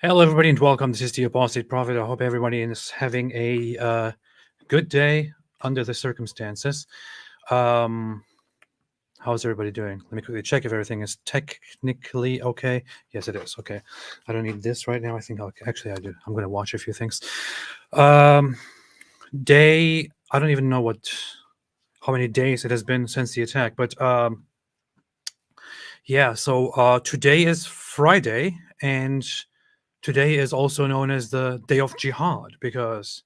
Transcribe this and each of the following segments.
Hello, everybody, and welcome. This is the Apostate Prophet. I hope everybody is having a good day under the circumstances. Um, how's everybody doing? Let me quickly check if everything is technically okay. Yes, it is. Okay. I don't need this right now. I think actually I do. I'm going to watch a few things. Um, I don't even know how many days it has been since the attack, but yeah. So today is Friday, and today is also known as the Day of Jihad because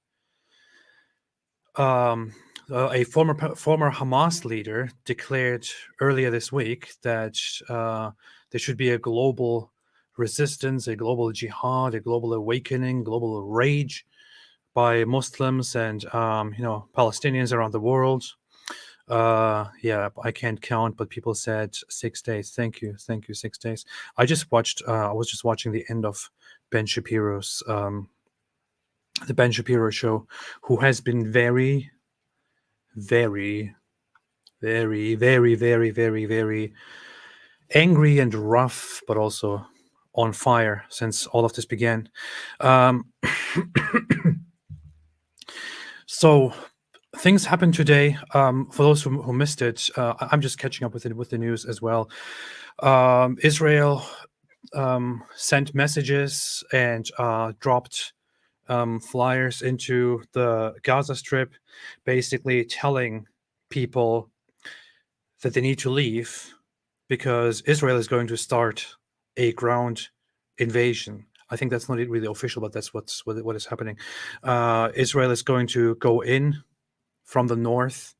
um, a former Hamas leader declared earlier this week that there should be a global resistance, a global jihad, a global awakening, global rage by Muslims and Palestinians around the world. Yeah, I can't count, but people said 6 days. Thank you, 6 days. I was just watching the end of Ben Shapiro's the Ben Shapiro show, who has been very, very, very, very, very, very, very angry and rough, but also on fire since all of this began. Um, so things happened today. For those who missed it, I'm just catching up with the news as well. Israel sent messages and dropped flyers into the Gaza Strip, basically telling people that they need to leave because Israel is going to start a ground invasion. I think that's not really official, but that's what is happening. Israel is going to go in from the north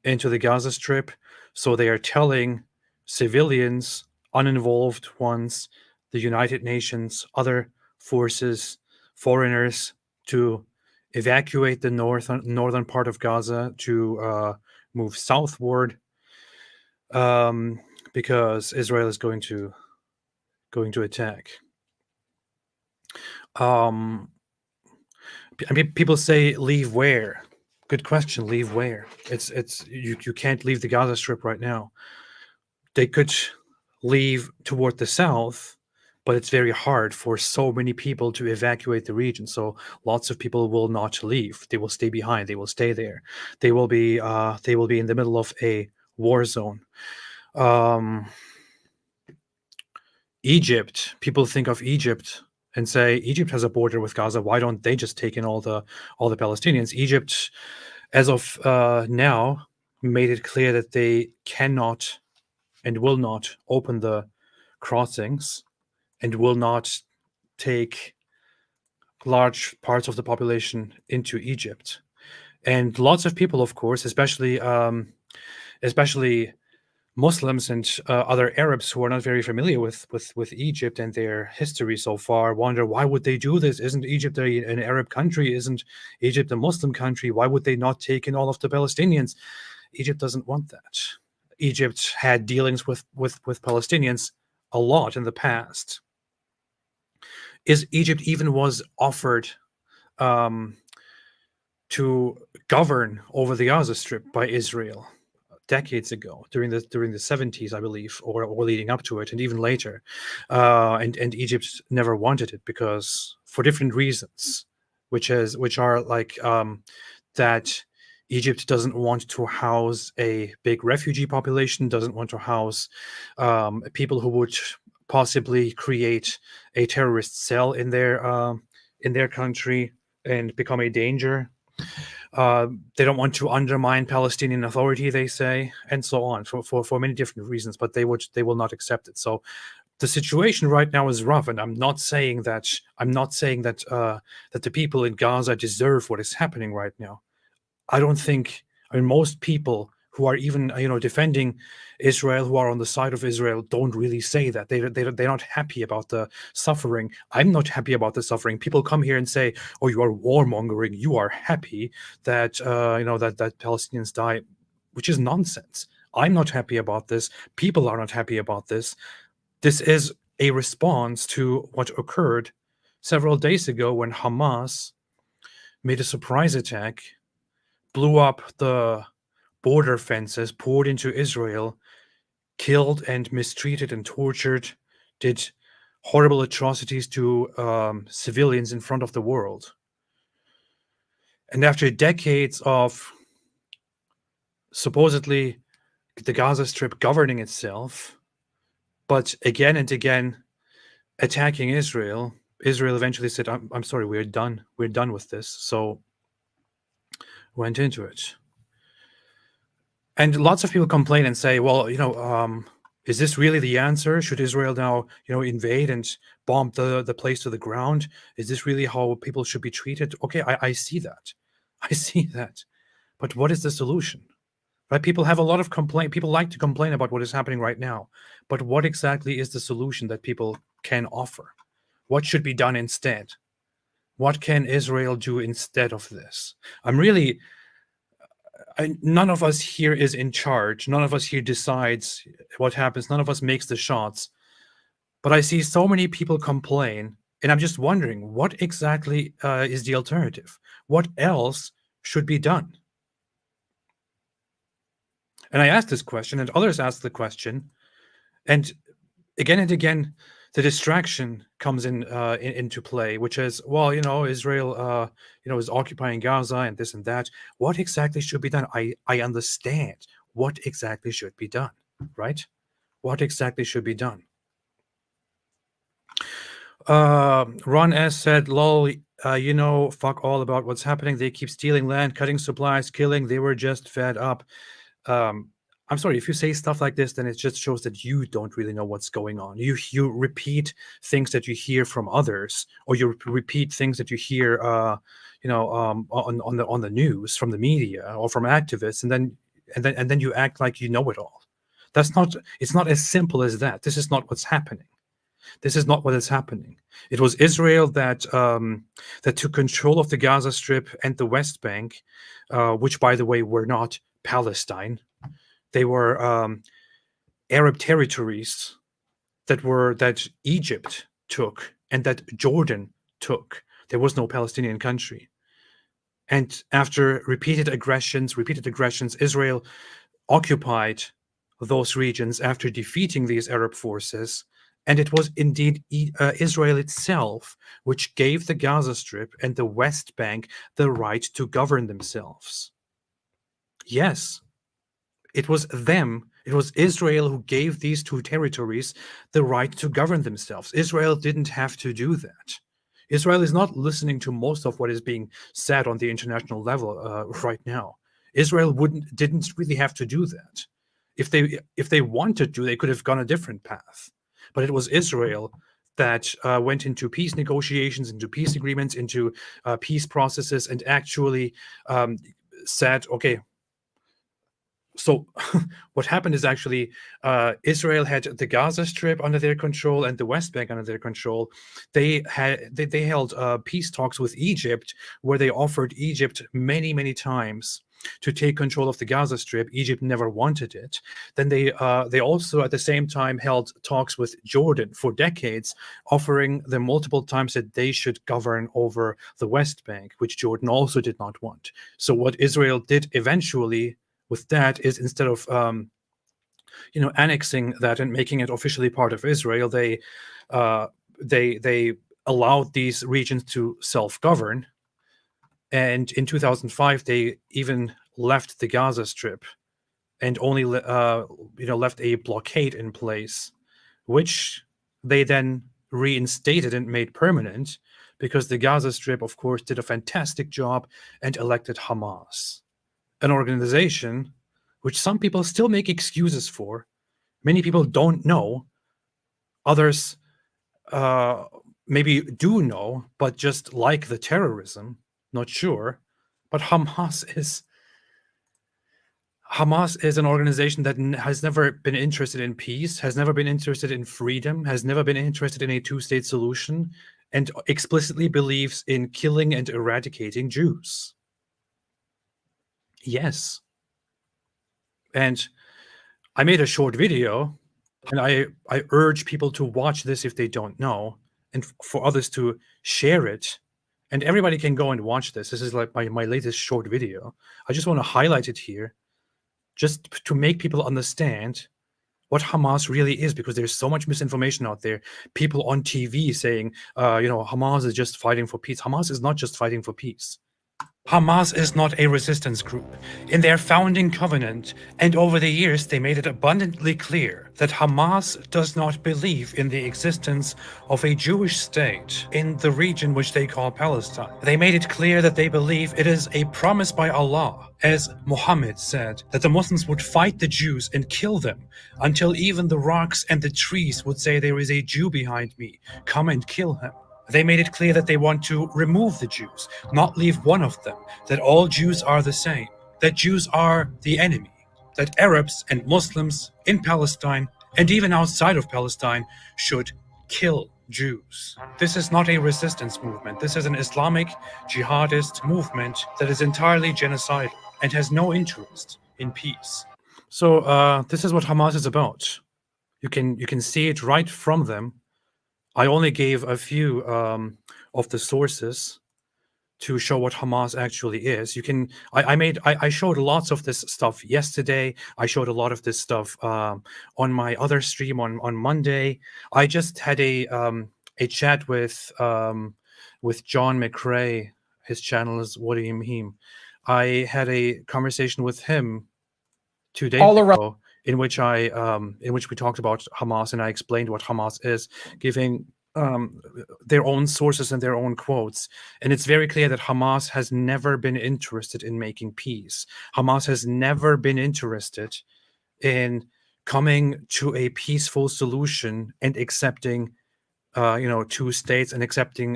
into the Gaza Strip. So they are telling civilians, uninvolved ones, the United Nations, other forces, foreigners to evacuate the northern part of Gaza, to move southward, because Israel is going to attack. I mean, people say leave where? Good question. Leave where? It's you can't leave the Gaza Strip right now. They could leave toward the south, but it's very hard for so many people to evacuate the region. So lots of people will not leave. They will stay behind. They will stay there. They will be in the middle of a war zone. Egypt. People think of Egypt and say Egypt has a border with Gaza. Why don't they just take in all the Palestinians? Egypt, as of now, made it clear that they cannot and will not open the crossings and will not take large parts of the population into Egypt. And lots of people, of course, especially Muslims and other Arabs who are not very familiar with Egypt and their history so far, wonder why would they do this? Isn't Egypt an Arab country? Isn't Egypt a Muslim country? Why would they not take in all of the Palestinians? Egypt doesn't want that. Egypt had dealings with Palestinians a lot in the past. Egypt even was offered to govern over the Gaza Strip by Israel decades ago, during the 70s, I believe, or leading up to it, and even later. And Egypt never wanted it because, for different reasons, which are like that Egypt doesn't want to house a big refugee population, doesn't want to house people who would possibly create a terrorist cell in their country and become a danger. They don't want to undermine Palestinian Authority, they say, and so on, for many different reasons. But they will not accept it. So the situation right now is rough, and I'm not saying that that the people in Gaza deserve what is happening right now. I don't think. I mean, most people who are even defending Israel, who are on the side of Israel, don't really say that. They're not happy about the suffering. I'm not happy about the suffering. People come here and say, "Oh, you are warmongering. You are happy that that Palestinians die," which is nonsense. I'm not happy about this. People are not happy about this. This is a response to what occurred several days ago when Hamas made a surprise attack, blew up the border fences, poured into Israel, killed and mistreated and tortured, did horrible atrocities to civilians in front of the world. And after decades of supposedly the Gaza Strip governing itself, but again and again attacking Israel, Israel eventually said, I'm sorry, we're done. We're done with this. So went into it. And lots of people complain and say, well, is this really the answer? Should Israel now, invade and bomb the place to the ground? Is this really how people should be treated? Okay, I see that. I see that. But what is the solution? Right? People have a lot of complaint. People like to complain about what is happening right now. But what exactly is the solution that people can offer? What should be done instead? What can Israel do instead of this? None of us here is in charge. None of us here decides what happens. None of us makes the shots. But I see so many people complain, and I'm just wondering, what exactly is the alternative? What else should be done? And I asked this question, and others asked the question, and again, the distraction comes into play, which is, well, Israel, is occupying Gaza and this and that. What exactly should be done? I understand what exactly should be done, right? What exactly should be done? Ron S said, "Lol, fuck all about what's happening. They keep stealing land, cutting supplies, killing. They were just fed up." I'm sorry, if you say stuff like this, then it just shows that you don't really know what's going on. You repeat things that you hear from others, or you repeat things that you hear, on the news, from the media, or from activists, and then you act like you know it all. It's not as simple as that. This is not what's happening. This is not what is happening. It was Israel that took control of the Gaza Strip and the West Bank, which, by the way, were not Palestine. They were Arab territories that Egypt took and that Jordan took. There was no Palestinian country. And after repeated aggressions, Israel occupied those regions after defeating these Arab forces. And it was indeed Israel itself which gave the Gaza Strip and the West Bank the right to govern themselves. Yes, it was them. It was Israel who gave these two territories the right to govern themselves. Israel didn't have to do that. Israel is not listening to most of what is being said on the international level right now. Israel didn't really have to do that. If they wanted to, they could have gone a different path. But it was Israel that went into peace negotiations, into peace agreements, into peace processes, and actually said, okay, so what happened is actually Israel had the Gaza Strip under their control and the West Bank under their control. They held peace talks with Egypt, where they offered Egypt many times to take control of the Gaza Strip. Egypt never wanted it. Then they also at the same time held talks with Jordan for decades, offering them multiple times that they should govern over the West Bank, which Jordan also did not want. So what Israel did eventually with that is, instead of annexing that and making it officially part of Israel, they allowed these regions to self-govern. And in 2005, they even left the Gaza Strip and only left a blockade in place, which they then reinstated and made permanent, because the Gaza Strip, of course, did a fantastic job and elected Hamas, an organization which some people still make excuses for. Many people don't know. Others maybe do know, but just like the terrorism, not sure. But Hamas is an organization that has never been interested in peace, has never been interested in freedom, has never been interested in a two-state solution, and explicitly believes in killing and eradicating Jews. Yes. And I made a short video, and I urge people to watch this if they don't know, and for others to share it. And everybody can go and watch this. This is like my latest short video. I just want to highlight it here, just to make people understand what Hamas really is, because there's so much misinformation out there. People on TV saying, Hamas is just fighting for peace. Hamas is not just fighting for peace. Hamas is not a resistance group. In their founding covenant and over the years, they made it abundantly clear that Hamas does not believe in the existence of a Jewish state in the region which they call Palestine. They made it clear that they believe it is a promise by Allah, as Muhammad said, that the Muslims would fight the Jews and kill them until even the rocks and the trees would say, "There is a Jew behind me, come and kill him." They made it clear that they want to remove the Jews, not leave one of them, that all Jews are the same, that Jews are the enemy, that Arabs and Muslims in Palestine and even outside of Palestine should kill Jews. This is not a resistance movement. This is an Islamic jihadist movement that is entirely genocidal and has no interest in peace. So this is what Hamas is about. You can see it right from them. I only gave a few of the sources to show what Hamas actually is. I showed lots of this stuff yesterday. I showed a lot of this stuff on my other stream on Monday. I just had a chat with John McRae. His channel is What Do You Mean? I had a conversation with him 2 days ago, in which we talked about Hamas, and I explained what Hamas is, giving their own sources and their own quotes. And it's very clear that Hamas has never been interested in making peace. Hamas has never been interested in coming to a peaceful solution and accepting, two states and accepting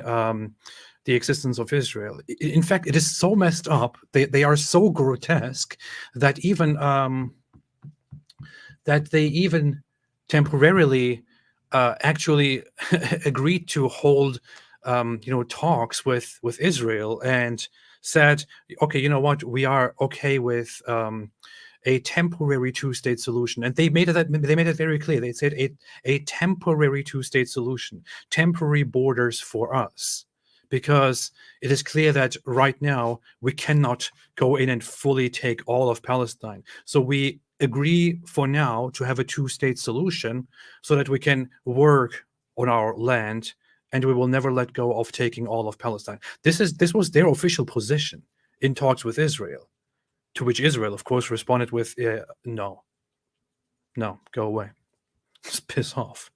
the existence of Israel. In fact, it is so messed up. They are so grotesque that they even temporarily actually agreed to hold talks with Israel and said, okay, you know what, we are okay with a temporary two-state solution. And they made it very clear. They said a temporary two-state solution, temporary borders for us, because it is clear that right now we cannot go in and fully take all of Palestine. So we agree for now to have a two-state solution so that we can work on our land, and we will never let go of taking all of Palestine. This was their official position in talks with Israel, to which Israel, of course, responded with, no, go away. Just piss off.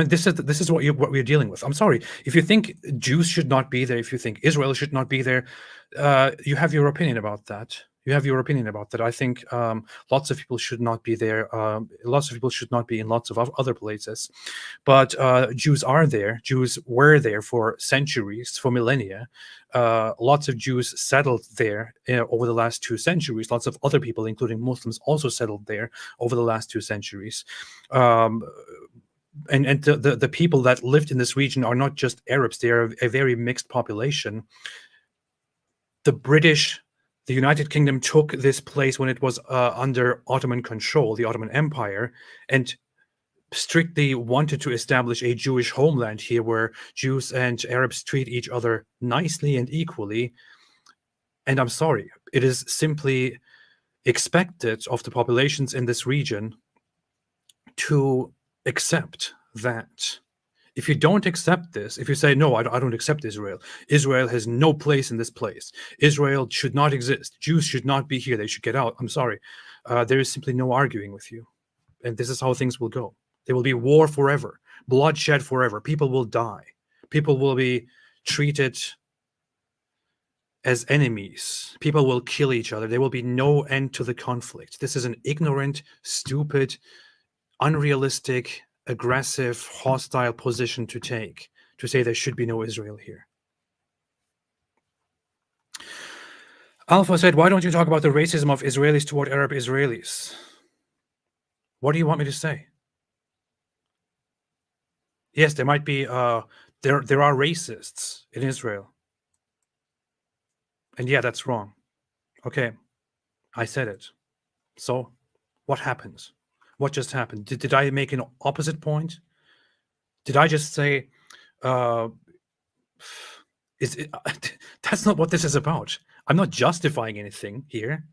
This is what we're dealing with. I'm sorry. If you think Jews should not be there, if you think Israel should not be there, you have your opinion about that. I think lots of people should not be there. Lots of people should not be in lots of other places. But Jews are there. Jews were there for centuries, for millennia. Lots of Jews settled there over the last 2 centuries. Lots of other people, including Muslims, also settled there over the last 2 centuries. And the people that lived in this region are not just Arabs. They are a very mixed population. The United Kingdom took this place when it was under Ottoman control, the Ottoman Empire, and strictly wanted to establish a Jewish homeland here where Jews and Arabs treat each other nicely and equally. And I'm sorry, it is simply expected of the populations in this region to accept that. If you don't accept this, if you say, no, I don't accept Israel has no place in this place, Israel should not exist, Jews should not be here, they should get out, I'm sorry, there is simply no arguing with you. And this is how things will go. There will be war forever, bloodshed forever, people will die, people will be treated as enemies, people will kill each other, there will be no end to the conflict. This is an ignorant, stupid, unrealistic, aggressive, hostile position to take, to say there should be no Israel here. Alpha said, why don't you talk about the racism of Israelis toward Arab Israelis? What do you want me to say? Yes, there might be, there are racists in Israel. And yeah, that's wrong. Okay, I said it. So what happens? What just happened? Did I make an opposite point? Did I just say, that's not what this is about. I'm not justifying anything here.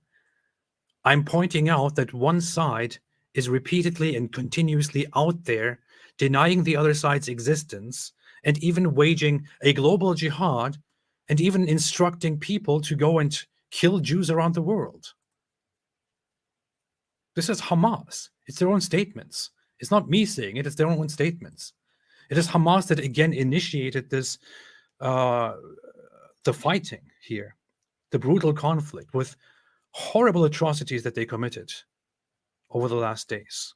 I'm pointing out that one side is repeatedly and continuously out there denying the other side's existence and even waging a global jihad and even instructing people to go and kill Jews around the world. This is Hamas. It's their own statements. It's not me saying it, it's their own statements. It is Hamas that again initiated this, the fighting here, the brutal conflict with horrible atrocities that they committed over the last days.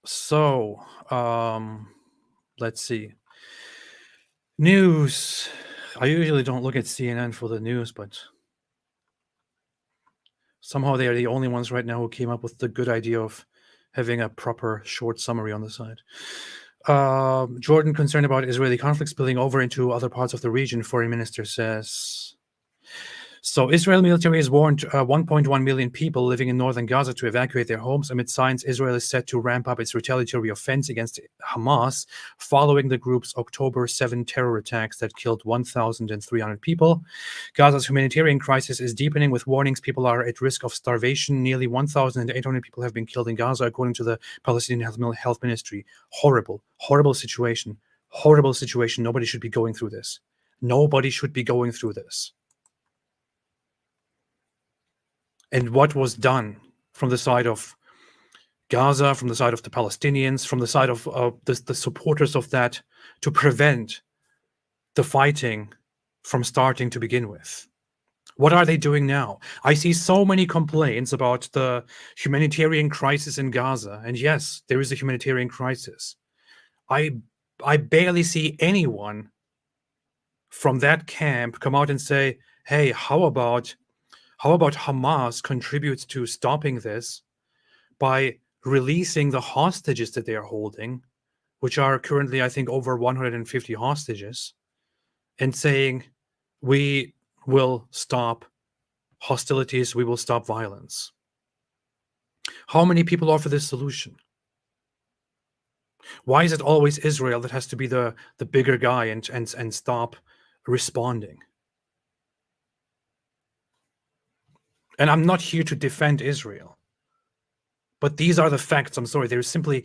So, let's see. News. I usually don't look at CNN for the news, but somehow they are the only ones right now who came up with the good idea of having a proper short summary on the side. Jordan concerned about Israeli conflict spilling over into other parts of the region, foreign minister says. So Israel military has warned 1.1 million people living in northern Gaza to evacuate their homes amid signs Israel is set to ramp up its retaliatory offense against Hamas following the group's October 7 terror attacks that killed 1,300 people. Gaza's humanitarian crisis is deepening with warnings people are at risk of starvation. Nearly 1,800 people have been killed in Gaza, according to the Palestinian Health Ministry. Horrible, horrible situation. Horrible situation. Nobody should be going through this. Nobody should be going through this. And what was done from the side of Gaza, from the side of the Palestinians, from the side of the supporters of that to prevent the fighting from starting to begin with. What are they doing now? I see so many complaints about the humanitarian crisis in Gaza. And yes, there is a humanitarian crisis. I barely see anyone from that camp come out and say, hey, how about Hamas contributes to stopping this by releasing the hostages that they are holding, which are currently, I think, over 150 hostages, and saying, we will stop hostilities, we will stop violence. How many people offer this solution? Why is it always Israel that has to be the bigger guy and stop responding? And I'm not here to defend Israel, but these are the facts. I'm sorry. There's simply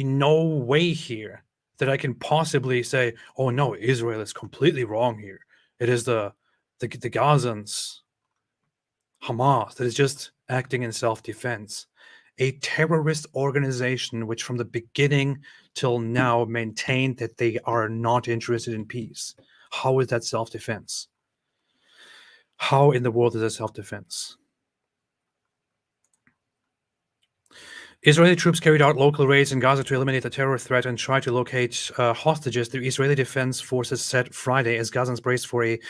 no way here that I can possibly say, oh no, Israel is completely wrong here. It is the Gazans, Hamas, that is just acting in self-defense. A terrorist organization which from the beginning till now maintained that they are not interested in peace. How is that self-defense? How in the world is that self-defense? Israeli troops carried out local raids in Gaza to eliminate the terror threat and try to locate hostages, the Israeli Defense Forces said Friday as Gazans braced for a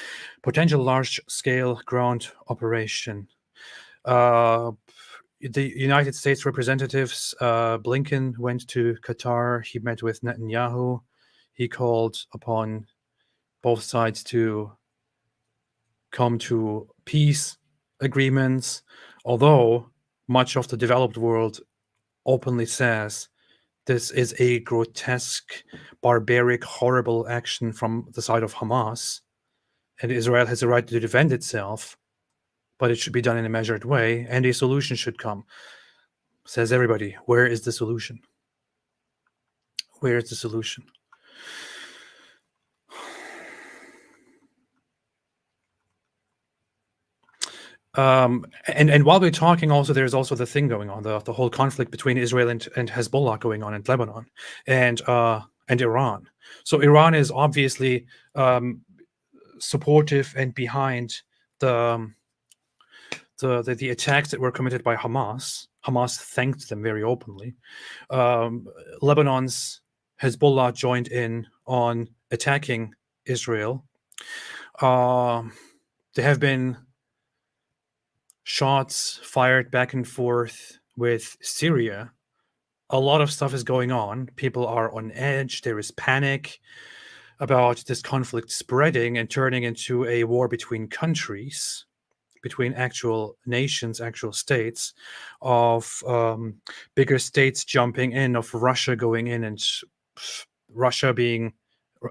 potential large-scale ground operation. The United States representatives, Blinken went to Qatar. He met with Netanyahu. He called upon both sides to come to peace agreements, although much of the developed world openly says this is a grotesque, barbaric, horrible action from the side of Hamas, and Israel has a right to defend itself, but it should be done in a measured way, and a solution should come. Says everybody. Where is the solution? Where is the solution? And while we're talking, also there's also the thing going on, the whole conflict between Israel and Hezbollah going on in Lebanon and Iran. So Iran is obviously supportive and behind the attacks that were committed by Hamas. Hamas thanked them very openly. Lebanon's Hezbollah joined in on attacking Israel. There have been shots fired back and forth with Syria. A lot of stuff is going on. People are on edge. There is panic about this conflict spreading and turning into a war between countries, between actual nations, actual states, of bigger states jumping in, of Russia going in, and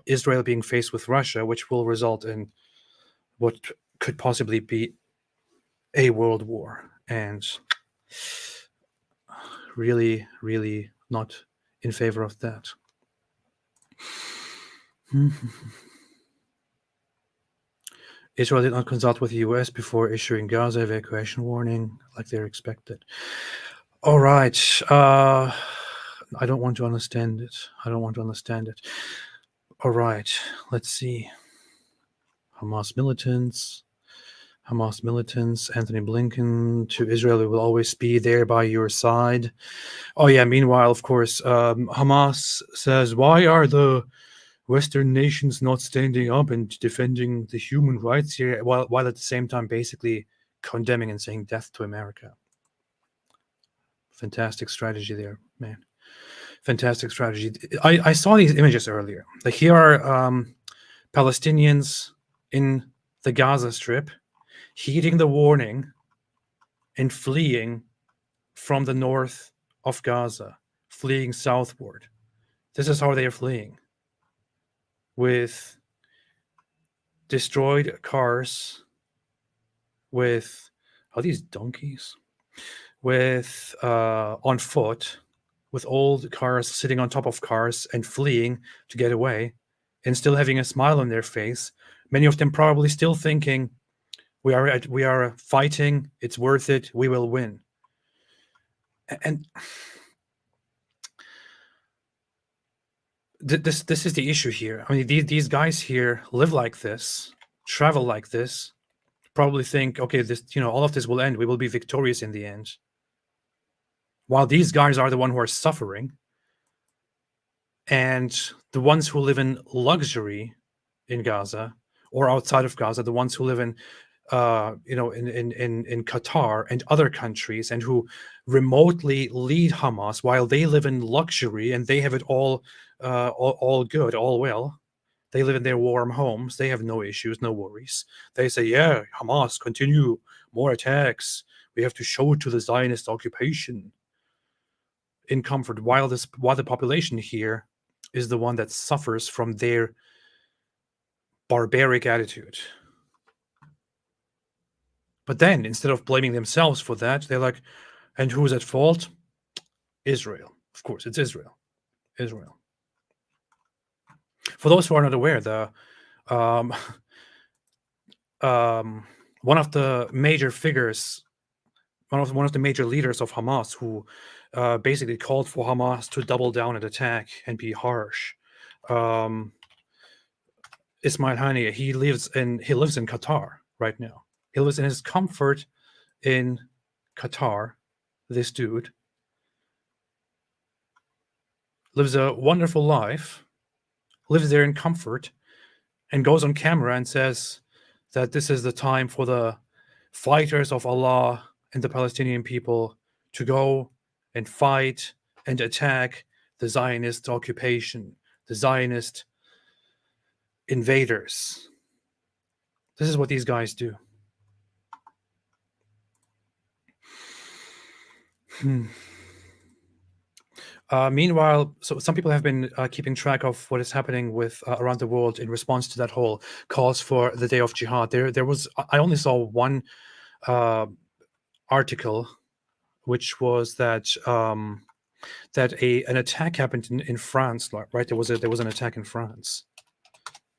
Israel being faced with Russia, which will result in what could possibly be a world war. and really, really not in favor of that. Israel did not consult with the US before issuing Gaza evacuation warning like they're expected. All right. I don't want to understand it. All right. Let's see. Hamas militants. Anthony Blinken to Israel, we will always be there by your side. Oh, yeah. Meanwhile, of course, Hamas says, why are the Western nations not standing up and defending the human rights here, while at the same time basically condemning and saying death to America? Fantastic strategy there, man. Fantastic strategy. I saw these images earlier. Like, here are Palestinians in the Gaza Strip heeding the warning and fleeing from the north of Gaza, fleeing southward. This is how they are fleeing, with destroyed cars, with these donkeys, with on foot, with old cars sitting on top of cars and fleeing to get away, and still having a smile on their face. Many of them probably still thinking, we are fighting, it's worth it, we will win. And this is the issue here. I mean, these guys here live like this, travel like this, probably think, okay, this, all of this will end, we will be victorious in the end, while these guys are the one who are suffering. And the ones who live in luxury in Gaza or outside of Gaza, the ones who live in in Qatar and other countries, and who remotely lead Hamas while they live in luxury and they have it all good, all well. They live in their warm homes. They have no issues, no worries. They say, yeah, Hamas, continue, more attacks. We have to show it to the Zionist occupation in comfort, while the population here is the one that suffers from their barbaric attitude. But then, instead of blaming themselves for that, they're like, and who's at fault? Israel. Of course, it's Israel. For those who are not aware, one of the major figures, one of the major leaders of Hamas, who basically called for Hamas to double down and attack and be harsh, Ismail Haniyeh, he lives in Qatar right now. He lives in his comfort in Qatar. This dude lives a wonderful life, lives there in comfort, and goes on camera and says that this is the time for the fighters of Allah and the Palestinian people to go and fight and attack the Zionist occupation, the Zionist invaders. This is what these guys do. Meanwhile, so some people have been keeping track of what is happening with around the world in response to that whole calls for the Day of Jihad. There was, I only saw one article, which was that that an attack happened in France. Right, there was an attack in France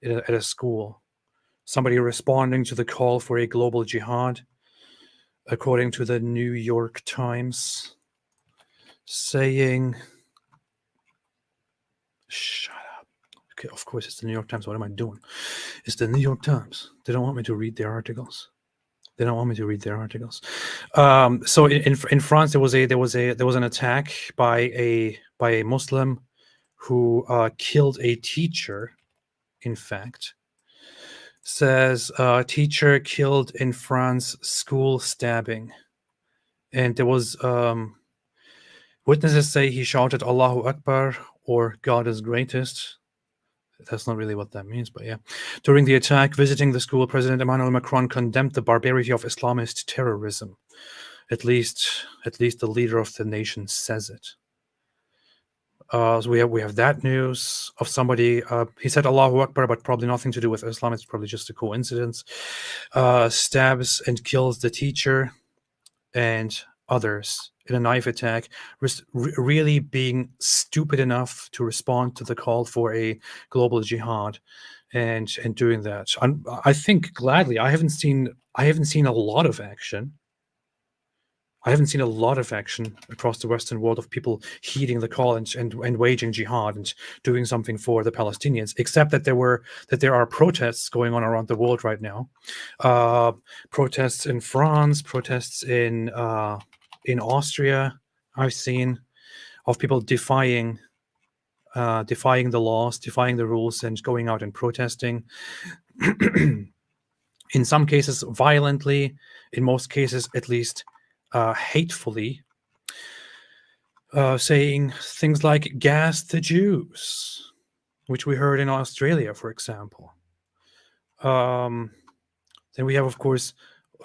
at a school. Somebody responding to the call for a global jihad, according to the New York Times, saying, shut up. Okay, of course, it's the New York Times. What am I doing? It's the New York Times. They don't want me to read their articles. So in France, there was an attack by a Muslim who killed a teacher. In fact, says teacher killed in France, school stabbing, and there was witnesses say he shouted Allahu Akbar or God is greatest. That's not really what that means, but yeah. During the attack, visiting the school, President Emmanuel Macron condemned the barbarity of Islamist terrorism. At least the leader of the nation says it. So we have that news of somebody. He said Allahu Akbar, but probably nothing to do with Islam. It's probably just a coincidence. Stabs and kills the teacher. and others in a knife attack, really being stupid enough to respond to the call for a global jihad, and doing that. I think gladly. I haven't seen a lot of action. I haven't seen a lot of action across the Western world of people heeding the call and waging jihad and doing something for the Palestinians, except that there are protests going on around the world right now. Protests in France, protests in Austria. I've seen of people defying the laws, defying the rules, and going out and protesting. In some cases, violently. In most cases, at least. Hatefully, saying things like "gas the Jews," which we heard in Australia, for example. Then we have, of course,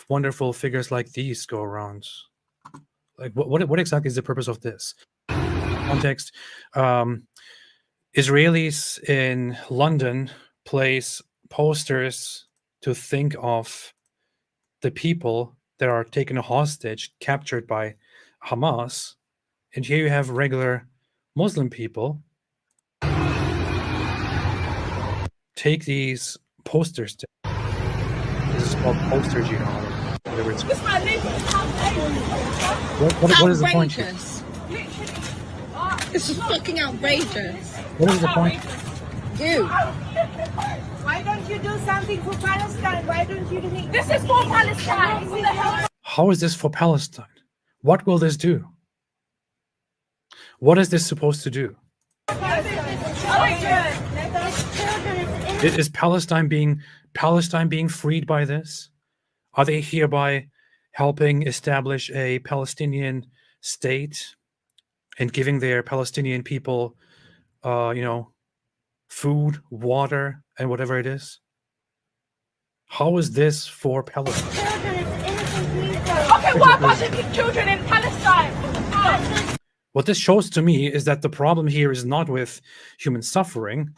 wonderful figures like these go around. Like, what exactly is the purpose of this? Context: Israelis in London place posters to think of the people that are taken hostage, captured by Hamas, and here you have regular Muslim people take these posters down. This is called poster jihad, whatever it's called. What is the point here? This is fucking outrageous. What is the point? Dude. Why don't you do something for Palestine? Why don't you do it? This is for Palestine. Who the hell? How is this for Palestine? What will this do? What is this supposed to do? Is Palestine being freed by this? Are they hereby helping establish a Palestinian state and giving their Palestinian people, food, water, and whatever it is? How is this for Palestine? Okay, why wasn't children in Palestine? What this shows to me is that the problem here is not with human suffering.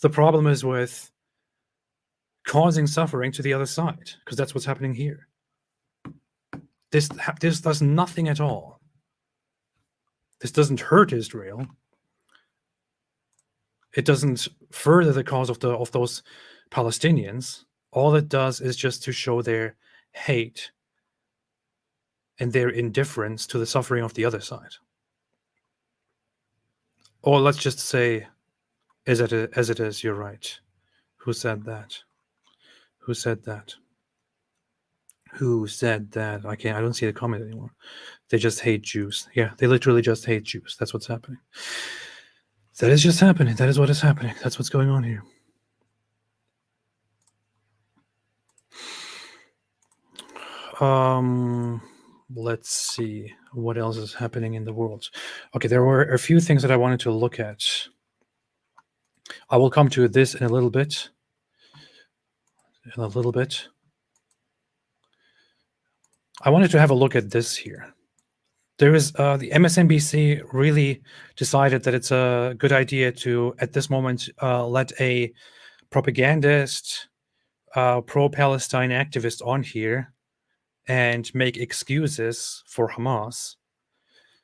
The problem is with causing suffering to the other side, because that's what's happening here. This does nothing at all. This doesn't hurt Israel. It doesn't further the cause of those Palestinians. All it does is just to show their hate and their indifference to the suffering of the other side. Or let's just say, as it is, you're right. Who said that? Who said that? Who said that? I don't see the comment anymore. They just hate Jews. Yeah, they literally just hate Jews. That's what's happening. That is just happening. That is what is happening. That's what's going on here. Let's see what else is happening in the world. Okay, there were a few things that I wanted to look at. I will come to this in a little bit. I wanted to have a look at this here. There is the MSNBC really decided that it's a good idea to, at this moment, let a propagandist, pro-Palestine activist on here and make excuses for Hamas.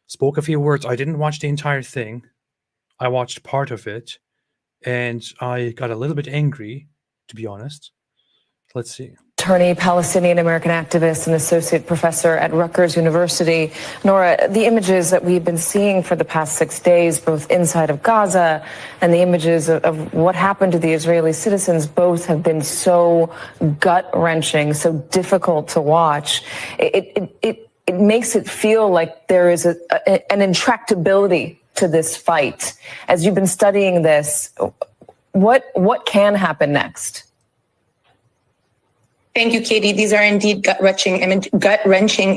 Spoke a few words. I didn't watch the entire thing. I watched part of it, and I got a little bit angry, to be honest. Let's see. Attorney, Palestinian American activist, and associate professor at Rutgers University. Nora, the images that we've been seeing for the past 6 days, both inside of Gaza and the images of what happened to the Israeli citizens, both have been so gut-wrenching, so difficult to watch. It makes it feel like there is an intractability to this fight. As you've been studying this, what can happen next? Thank you, Katie. These are indeed gut-wrenching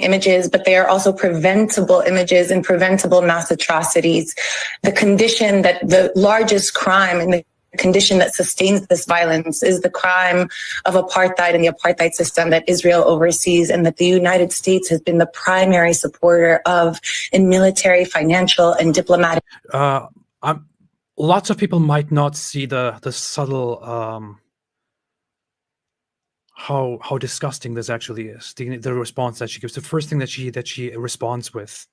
images, but they are also preventable images and preventable mass atrocities. The condition that the largest crime and the condition that sustains this violence is the crime of apartheid and the apartheid system that Israel oversees and that the United States has been the primary supporter of in military, financial, and diplomatic. Lots of people might not see the subtle how disgusting this actually is. The response that she gives, the first thing that she responds with.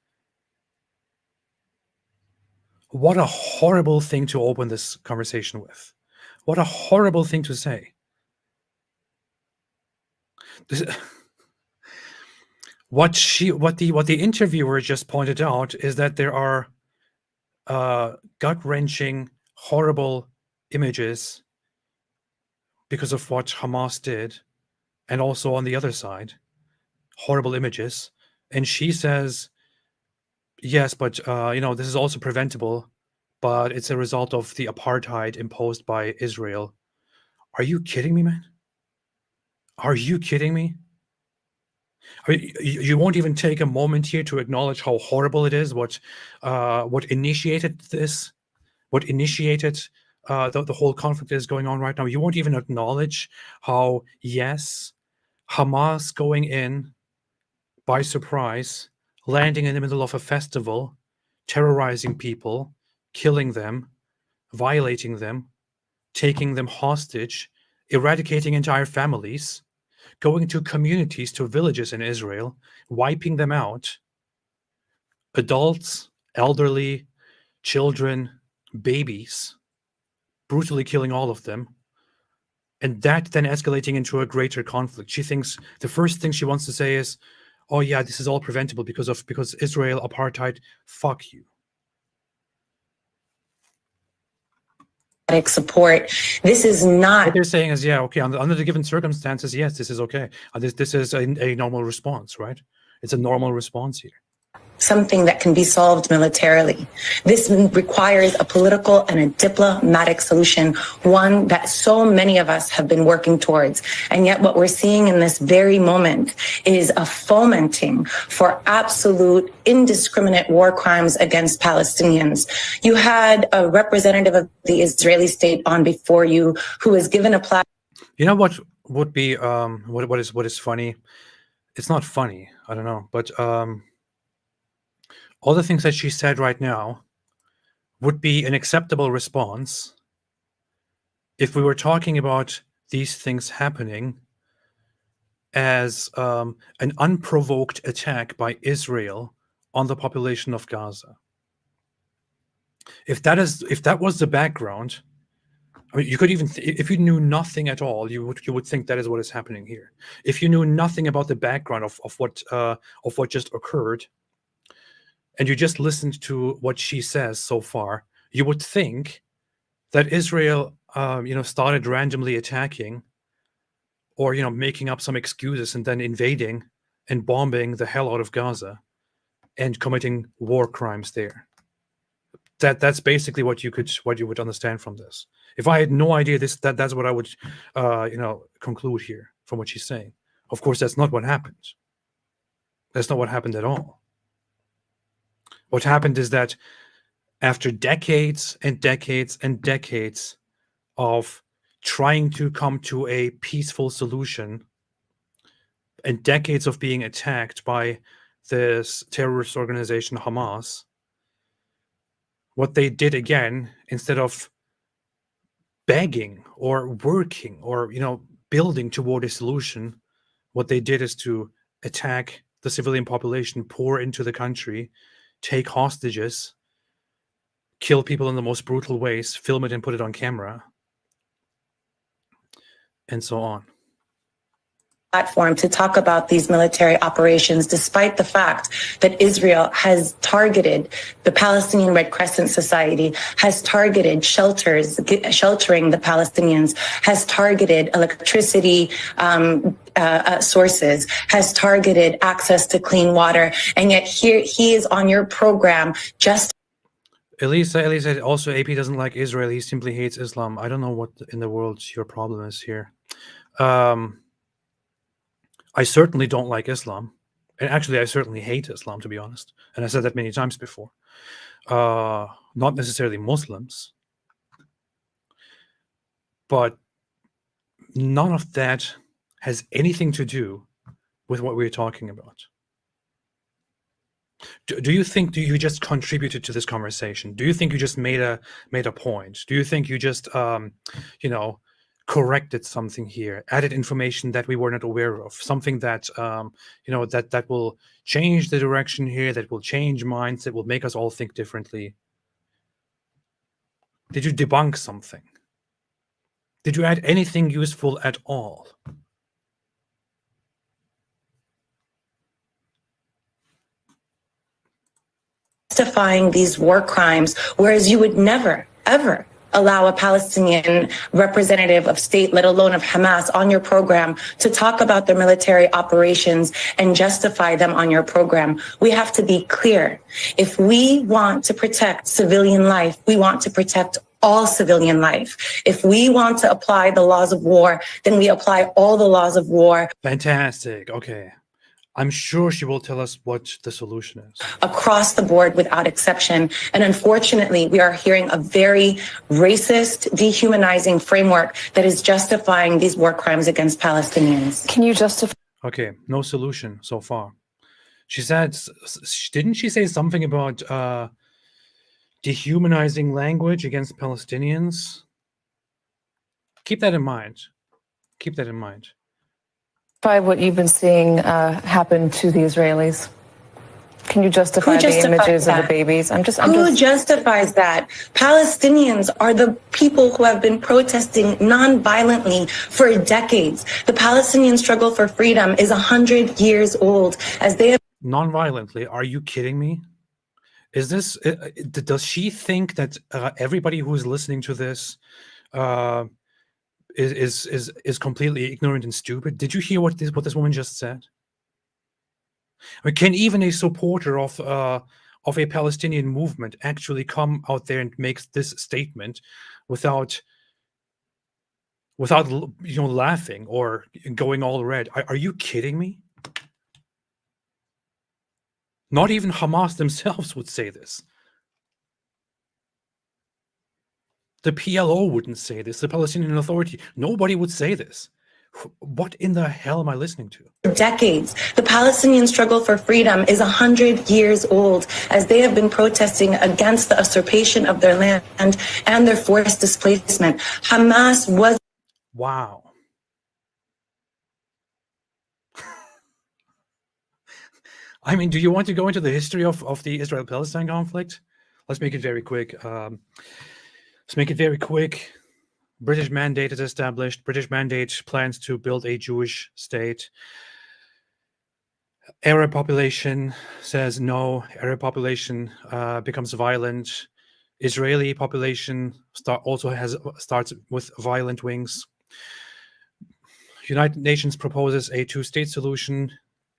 What a horrible thing to open this conversation with. What a horrible thing to say. What the interviewer just pointed out is that there are gut-wrenching, horrible images because of what Hamas did, and also on the other side, horrible images. And she says, yes, but this is also preventable, but it's a result of the apartheid imposed by Israel. Are you kidding me, man? Are you kidding me? I mean, you won't even take a moment here to acknowledge how horrible it is, what initiated this, what initiated the whole conflict is going on right now. You won't even acknowledge how, yes, Hamas going in by surprise, landing in the middle of a festival, terrorizing people, killing them, violating them, taking them hostage, eradicating entire families, going to communities, to villages in Israel, wiping them out, adults, elderly, children, babies, brutally killing all of them, and that then escalating into a greater conflict. She thinks the first thing she wants to say is, oh yeah, this is all preventable because Israel apartheid. Fuck you. Support. This is not. What they're saying is, yeah, okay, under the given circumstances, yes, this is okay. This is a normal response, right? It's a normal response here. Something that can be solved militarily. This requires a political and a diplomatic solution, one that so many of us have been working towards. And yet what we're seeing in this very moment is a fomenting for absolute indiscriminate war crimes against Palestinians. You had a representative of the Israeli state on before you who was given a platform. You know what would be what is funny? It's not funny, I don't know, but all the things that she said right now would be an acceptable response if we were talking about these things happening as an unprovoked attack by Israel on the population of Gaza. If that was the background, I mean, you could even if you knew nothing at all, you would think that is what is happening here. If you knew nothing about the background of what just occurred, and you just listened to what she says so far, you would think that Israel, started randomly attacking, or making up some excuses and then invading and bombing the hell out of Gaza, and committing war crimes there. That's basically what you would understand from this. If I had no idea that's what I would, conclude here from what she's saying. Of course, that's not what happened. That's not what happened at all. What happened is that after decades and decades and decades of trying to come to a peaceful solution, and decades of being attacked by this terrorist organization Hamas, what they did again, instead of begging or working or building toward a solution, what they did is to attack the civilian population, pour into the country, take hostages, kill people in the most brutal ways, film it and put it on camera, and so on. Platform to talk about these military operations, despite the fact that Israel has targeted the Palestinian Red Crescent Society, has targeted sheltering the Palestinians, has targeted electricity sources, has targeted access to clean water, and yet here he is on your program just. Elisa, also AP doesn't like Israel. He simply hates Islam. I don't know what in the world your problem is here. I certainly don't like Islam. And actually, I certainly hate Islam, to be honest. And I said that many times before. Not necessarily Muslims. But none of that has anything to do with what we're talking about. Do you think you just contributed to this conversation? Do you think you just made a point? Do you think you just corrected something here, added information that we were not aware of, something that that will change the direction here, that will change minds, that will make us all think differently? Did you debunk something? Did you add anything useful at all? Justifying these war crimes, whereas you would never, ever allow a Palestinian representative of state, let alone of Hamas, on your program to talk about their military operations and justify them on your program. We have to be clear. If we want to protect civilian life, we want to protect all civilian life. If we want to apply the laws of war, then we apply all the laws of war. Fantastic. Okay. I'm sure she will tell us what the solution is. Across the board without exception. And unfortunately, we are hearing a very racist, dehumanizing framework that is justifying these war crimes against Palestinians. Can you justify? Okay, no solution so far. She said, didn't she say something about dehumanizing language against Palestinians? Keep that in mind. Keep that in mind. By what you've been seeing happen to the Israelis? Can you justify the images of the babies? Who justifies that? Palestinians are the people who have been protesting non-violently for decades. The Palestinian struggle for freedom is 100 years old, as they have. Non-violently? Are you kidding me? Is this? Does she think that everybody who is listening to this is completely ignorant and stupid? Did you hear what this woman just said? I mean, can even a supporter of a Palestinian movement actually come out there and make this statement without laughing or going all red? Are you kidding me? Not even Hamas themselves would say this. The PLO wouldn't say this. The Palestinian Authority, nobody would say this. What in the hell am I listening to? Decades. The Palestinian struggle for freedom is 100 years old, as they have been protesting against the usurpation of their land and their forced displacement. Hamas was. Wow. I mean, do you want to go into the history of the Israel-Palestine conflict? Let's make it very quick. British mandate is established. British mandate plans to build a Jewish state. Arab population says no. Arab population becomes violent. Israeli population starts with violent wings. United Nations proposes a two-state solution.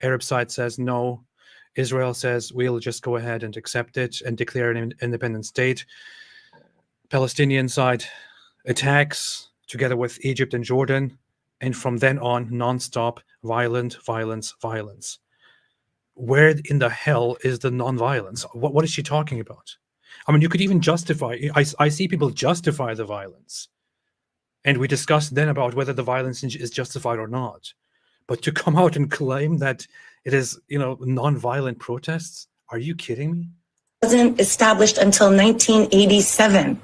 Arab side says no. Israel says we'll just go ahead and accept it and declare an independent state. Palestinian side attacks together with Egypt and Jordan, and from then on, non-stop violence. Where in the hell is the non-violence? What is she talking about? I mean, you could even justify. I see people justify the violence, and we discussed then about whether the violence is justified or not. But to come out and claim that it is, non-violent protests, are you kidding me? Wasn't established until 1987.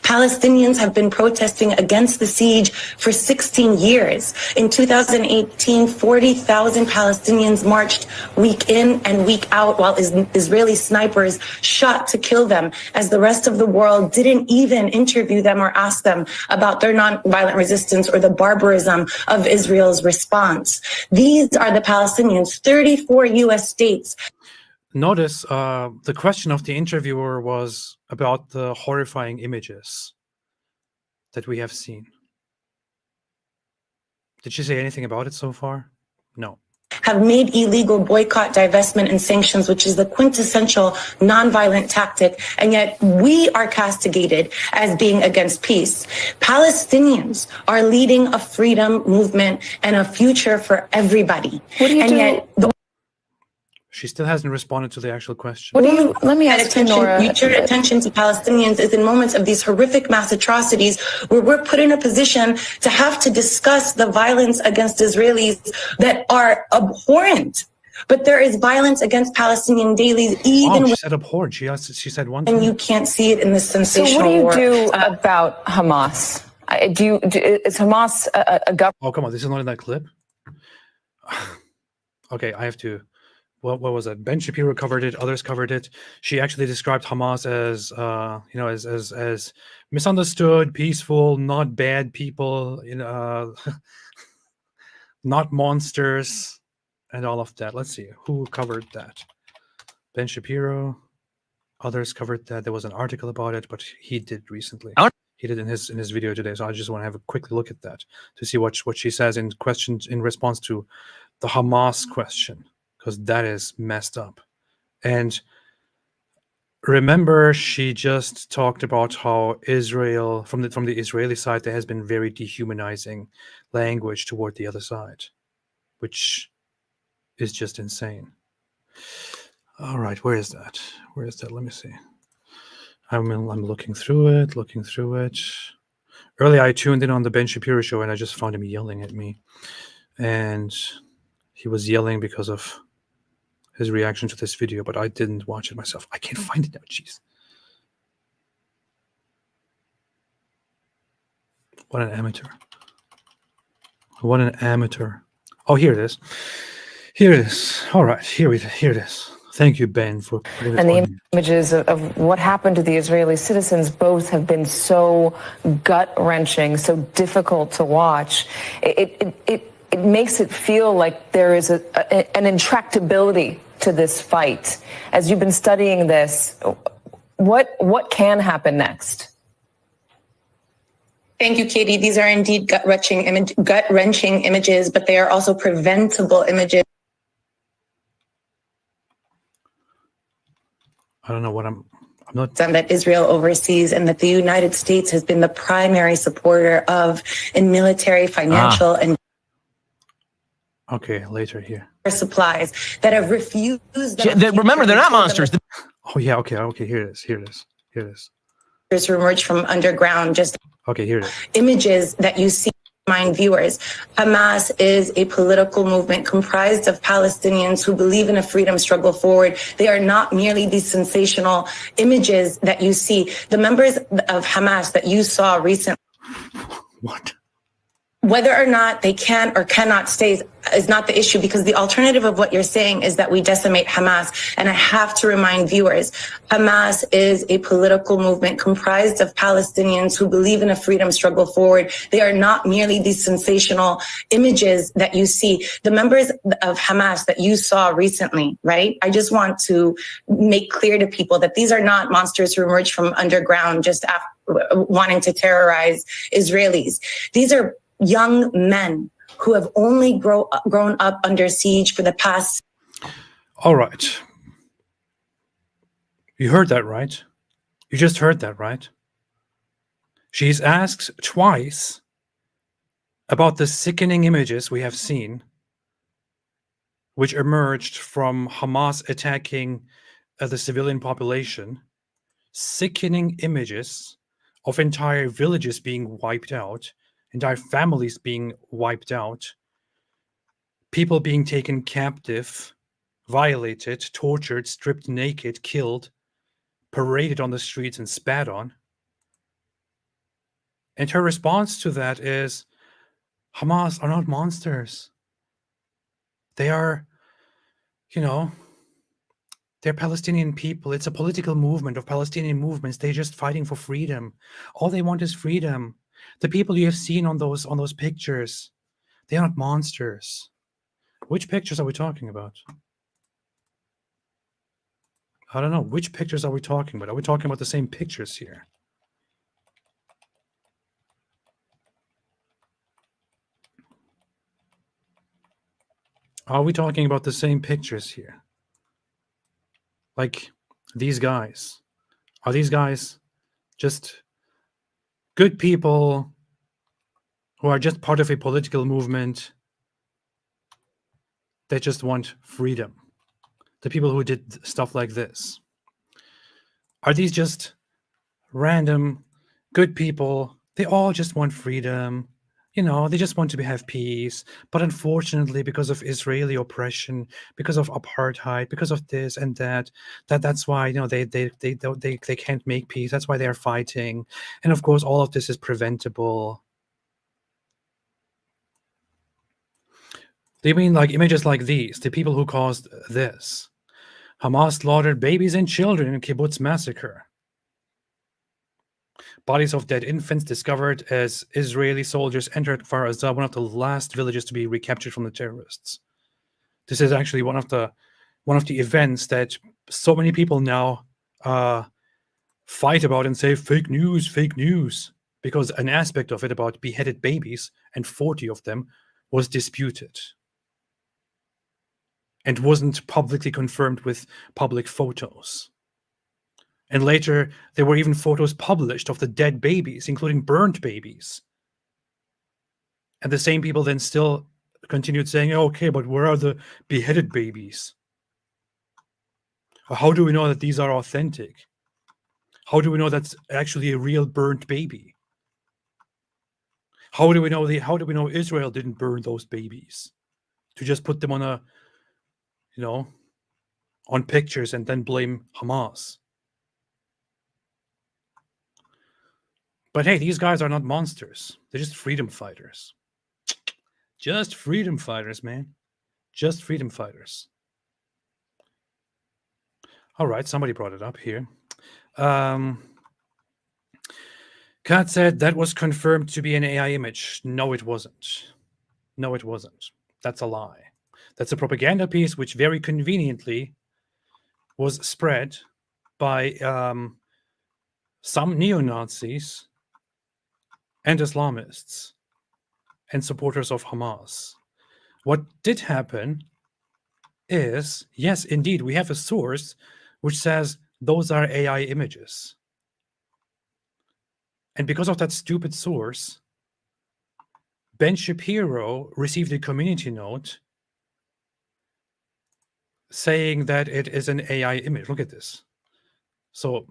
Palestinians have been protesting against the siege for 16 years. In 2018, 40,000 Palestinians marched week in and week out while Israeli snipers shot to kill them, as the rest of the world didn't even interview them or ask them about their nonviolent resistance or the barbarism of Israel's response. These are the Palestinians, 34 U.S. states. Notice the question of the interviewer was about the horrifying images that we have seen. Did she say anything about it so far? No. Have made illegal boycott, divestment, and sanctions, which is the quintessential nonviolent tactic, and yet we are castigated as being against peace. Palestinians are leading a freedom movement and a future for everybody. What do you do? Yet she still hasn't responded to the actual question. Let me ask you, Nora. You turn attention to Palestinians is in moments of these horrific mass atrocities where we're put in a position to have to discuss the violence against Israelis that are abhorrent. But there is violence against Palestinian dailies, even she said abhorrent. She said one thing. And you can't see it in the sensational. So what do you do about Hamas? Is Hamas a government? Oh, come on, this is not in that clip. Okay, I have to. What was it? Ben Shapiro covered it. Others covered it. She actually described Hamas as, as misunderstood, peaceful, not bad people, not monsters, and all of that. Let's see who covered that. Ben Shapiro. Others covered that. There was an article about it, but he did recently. He did in his video today. So I just want to have a quick look at that to see what she says in response to the Hamas question, because that is messed up. And remember, she just talked about how Israel, from the Israeli side, there has been very dehumanizing language toward the other side, which is just insane. All right, where is that? Let me see. I'm looking through it. Earlier, I tuned in on the Ben Shapiro show, and I just found him yelling at me. And he was yelling because of his reaction to this video, but I didn't watch it myself. I can't find it now. Jeez. What an amateur. Oh, here it is. All right, here it is. Thank you, Ben, for putting it And the on. images of what happened to the Israeli citizens both have been so gut-wrenching, so difficult to watch. It makes it feel like there is an intractability to this fight. As you've been studying this, what can happen next? Thank you, Katie. These are indeed gut-wrenching images, but they are also preventable images. I don't know what I'm not. That Israel oversees and that the United States has been the primary supporter of in military, financial, and Okay, later here. supplies that have refused. Remember, they're not monsters. Oh yeah, okay. Here it is. Who emerged from underground. Just Okay, here it is. images that you see. Mind viewers, Hamas is a political movement comprised of Palestinians who believe in a freedom struggle forward. They are not merely these sensational images that you see. The members of Hamas that you saw recently. What? Whether or not they can or cannot stay is not the issue, because the alternative of what you're saying is that we decimate Hamas. And I have to remind viewers, Hamas is a political movement comprised of Palestinians who believe in a freedom struggle forward. They are not merely these sensational images that you see. The members of Hamas that you saw recently, right? I just want to make clear to people that these are not monsters who emerged from underground just wanting to terrorize Israelis. These are young men who have only grown up under siege for the past. All right. You heard that, right? You just heard that, right? She's asked twice about the sickening images we have seen, which emerged from Hamas attacking the civilian population. Sickening images of entire villages being wiped out, entire families being wiped out, people being taken captive, violated, tortured, stripped naked, killed, paraded on the streets and spat on. And her response to that is, Hamas are not monsters. They are, they're Palestinian people. It's a political movement of Palestinian movements. They're just fighting for freedom. All they want is freedom. The people you have seen on those pictures, they are not monsters. Which pictures are we talking about? I don't know. Which pictures are we talking about? Are we talking about the same pictures here? Are we talking about the same pictures here? Like these guys. Are these guys just good people who are just part of a political movement that just want freedom? The people who did stuff like this. Are these just random good people? They all just want freedom. They just want to have peace. But unfortunately, because of Israeli oppression, because of apartheid, because of this and that's why they can't make peace. That's why they are fighting. And of course, all of this is preventable. They mean like images like these, the people who caused this. Hamas slaughtered babies and children in kibbutz massacre. Bodies of dead infants discovered as Israeli soldiers entered Kfar Aza, one of the last villages to be recaptured from the terrorists. This is actually one of the events that so many people now fight about and say fake news, because an aspect of it about beheaded babies, and 40 of them, was disputed and wasn't publicly confirmed with public photos. And later, there were even photos published of the dead babies, including burnt babies. And the same people then still continued saying, okay, but where are the beheaded babies? How do we know that these are authentic? How do we know that's actually a real burnt baby? How do we know Israel didn't burn those babies to just put them on on pictures and then blame Hamas? But hey, these guys are not monsters. They're just freedom fighters. Just freedom fighters, man. Just freedom fighters. All right, somebody brought it up here. Kat said that was confirmed to be an AI image. No, it wasn't. No, it wasn't. That's a lie. That's a propaganda piece which very conveniently was spread by some neo-Nazis and Islamists and supporters of Hamas. What did happen is, yes, indeed, we have a source which says those are AI images. And because of that stupid source, Ben Shapiro received a community note saying that it is an AI image. Look at this. So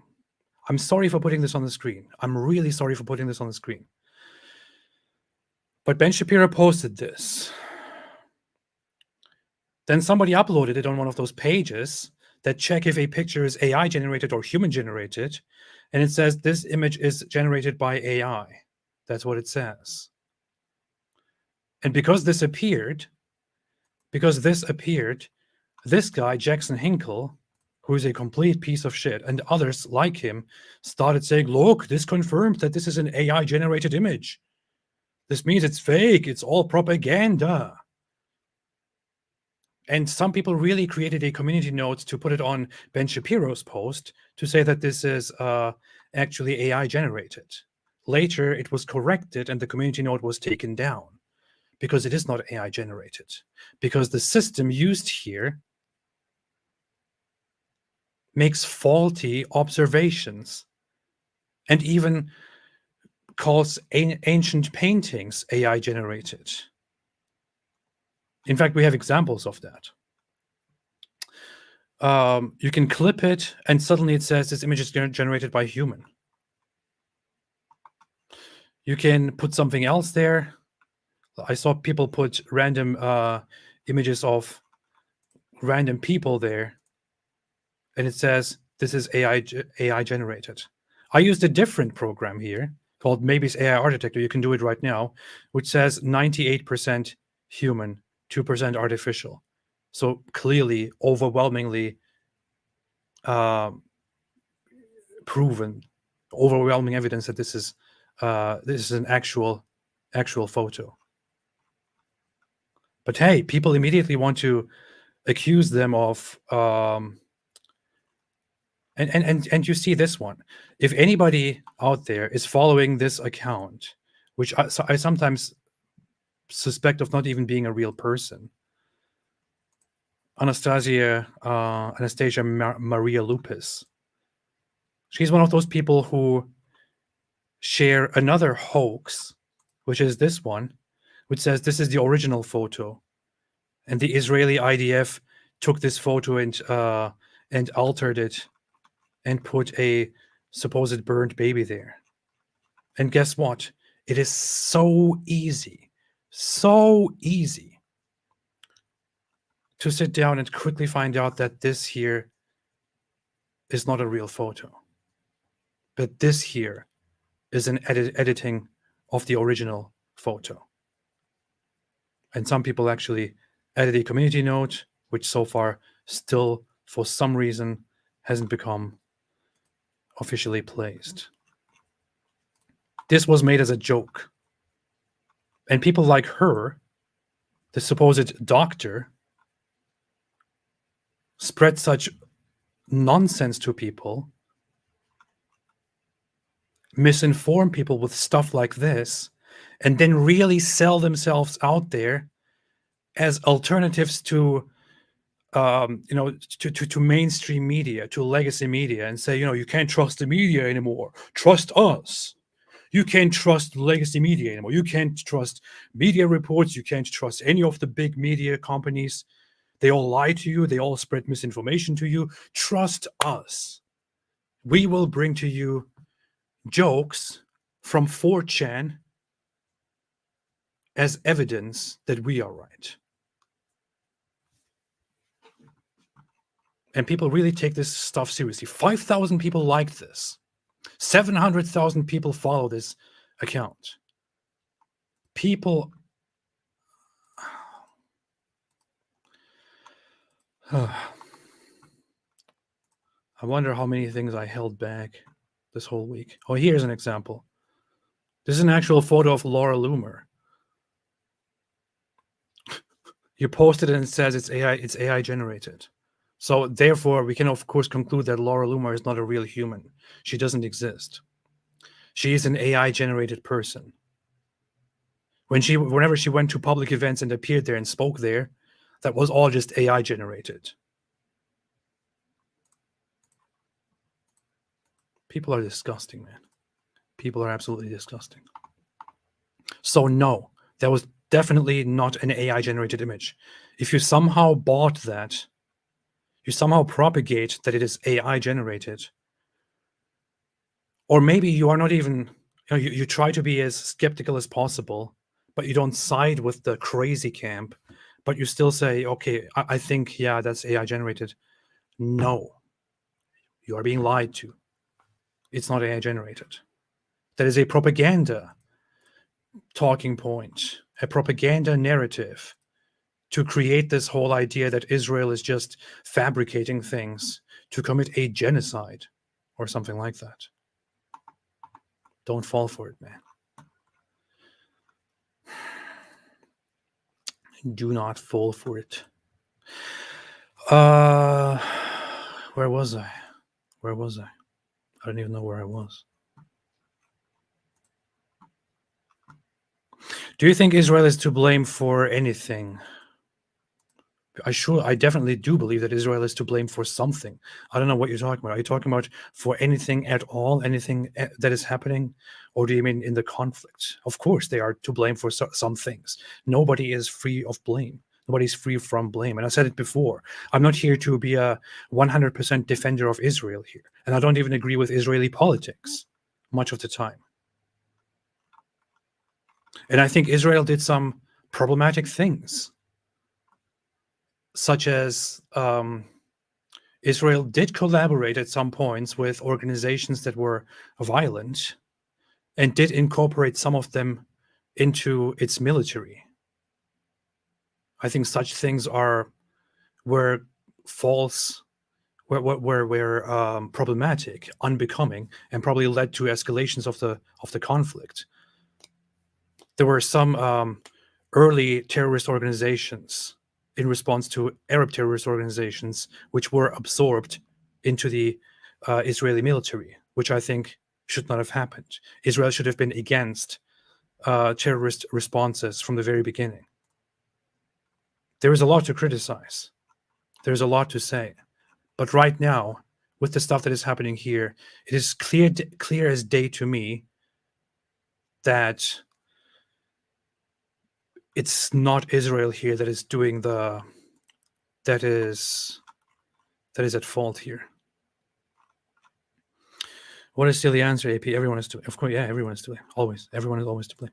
I'm sorry for putting this on the screen. I'm really sorry for putting this on the screen. But Ben Shapiro posted this. Then somebody uploaded it on one of those pages that check if a picture is AI generated or human generated. And it says this image is generated by AI. That's what it says. And because this appeared, this guy, Jackson Hinkle, who is a complete piece of shit, and others like him, started saying, look, this confirms that this is an AI-generated image. This means it's fake. It's all propaganda. And some people really created a community note to put it on Ben Shapiro's post to say that this is actually AI-generated. Later, it was corrected and the community note was taken down because it is not AI-generated. Because the system used here makes faulty observations and even calls ancient paintings AI-generated. In fact, we have examples of that. You can clip it, and suddenly it says this image is generated by a human. You can put something else there. I saw people put random images of random people there, and it says this is AI generated. I used a different program here called Maybe's AI Art Detector. You can do it right now, which says 98% human, 2% artificial. So clearly, overwhelmingly proven, overwhelming evidence that this is an actual photo. But hey, people immediately want to accuse them of and you see this one. If anybody out there is following this account, which I sometimes suspect of not even being a real person, Anastasia Maria Lupus. She's one of those people who share another hoax, which is this one, which says this is the original photo, and the Israeli IDF took this photo and altered it and put a supposed burnt baby there. And guess what? It is so easy to sit down and quickly find out that this here is not a real photo, but this here is an editing of the original photo. And some people actually added a community note, which so far still, for some reason, hasn't become officially placed. This was made as a joke. And people like her, the supposed doctor, spread such nonsense to people, misinform people with stuff like this, and then really sell themselves out there as alternatives to to mainstream media, to legacy media, and say, you can't trust the media anymore. Trust us. You can't trust legacy media anymore. You can't trust media reports. You can't trust any of the big media companies. They all lie to you. They all spread misinformation to you. Trust us. We will bring to you jokes from 4chan as evidence that we are right. And people really take this stuff seriously. 5,000 people liked this. 700,000 people follow this account. People... I wonder how many things I held back this whole week. Oh, here's an example. This is an actual photo of Laura Loomer. You posted it and it says it's AI generated. So therefore, we can of course conclude that Laura Loomer is not a real human. She doesn't exist. She is an AI generated person. Whenever she went to public events and appeared there and spoke there, that was all just AI generated. People are disgusting, man. People are absolutely disgusting. So no, that was definitely not an AI generated image. If you somehow bought that, you somehow propagate that it is AI generated, or maybe you are not even, you try to be as skeptical as possible, but you don't side with the crazy camp, but you still say, okay, I think, yeah, that's AI generated. No, you are being lied to. It's not AI generated. That is a propaganda talking point, a propaganda narrative to create this whole idea that Israel is just fabricating things to commit a genocide or something like that. Don't fall for it, man. Do not fall for it. Where was I? I don't even know where I was. Do you think Israel is to blame for anything? I definitely do believe that Israel is to blame for something. I don't know what you're talking about. Are you talking about for anything at all, anything that is happening? Or do you mean in the conflict? Of course, they are to blame for some things. Nobody is free of blame. Nobody's free from blame. And I said it before. I'm not here to be a 100% defender of Israel here. And I don't even agree with Israeli politics much of the time. And I think Israel did some problematic things, such as Israel did collaborate at some points with organizations that were violent and did incorporate some of them into its military. I think such things were false, were problematic, unbecoming, and probably led to escalations of the conflict. There were some early terrorist organizations in response to Arab terrorist organizations, which were absorbed into the Israeli military, which I think should not have happened. Israel should have been against terrorist responses from the very beginning. There is a lot to criticize. There's a lot to say. But right now, with the stuff that is happening here, it is clear as day to me that it's not Israel here that is doing that is at fault here. What is still the answer, AP? Everyone is to blame. Of course, yeah, everyone is to blame. Always. Everyone is always to blame.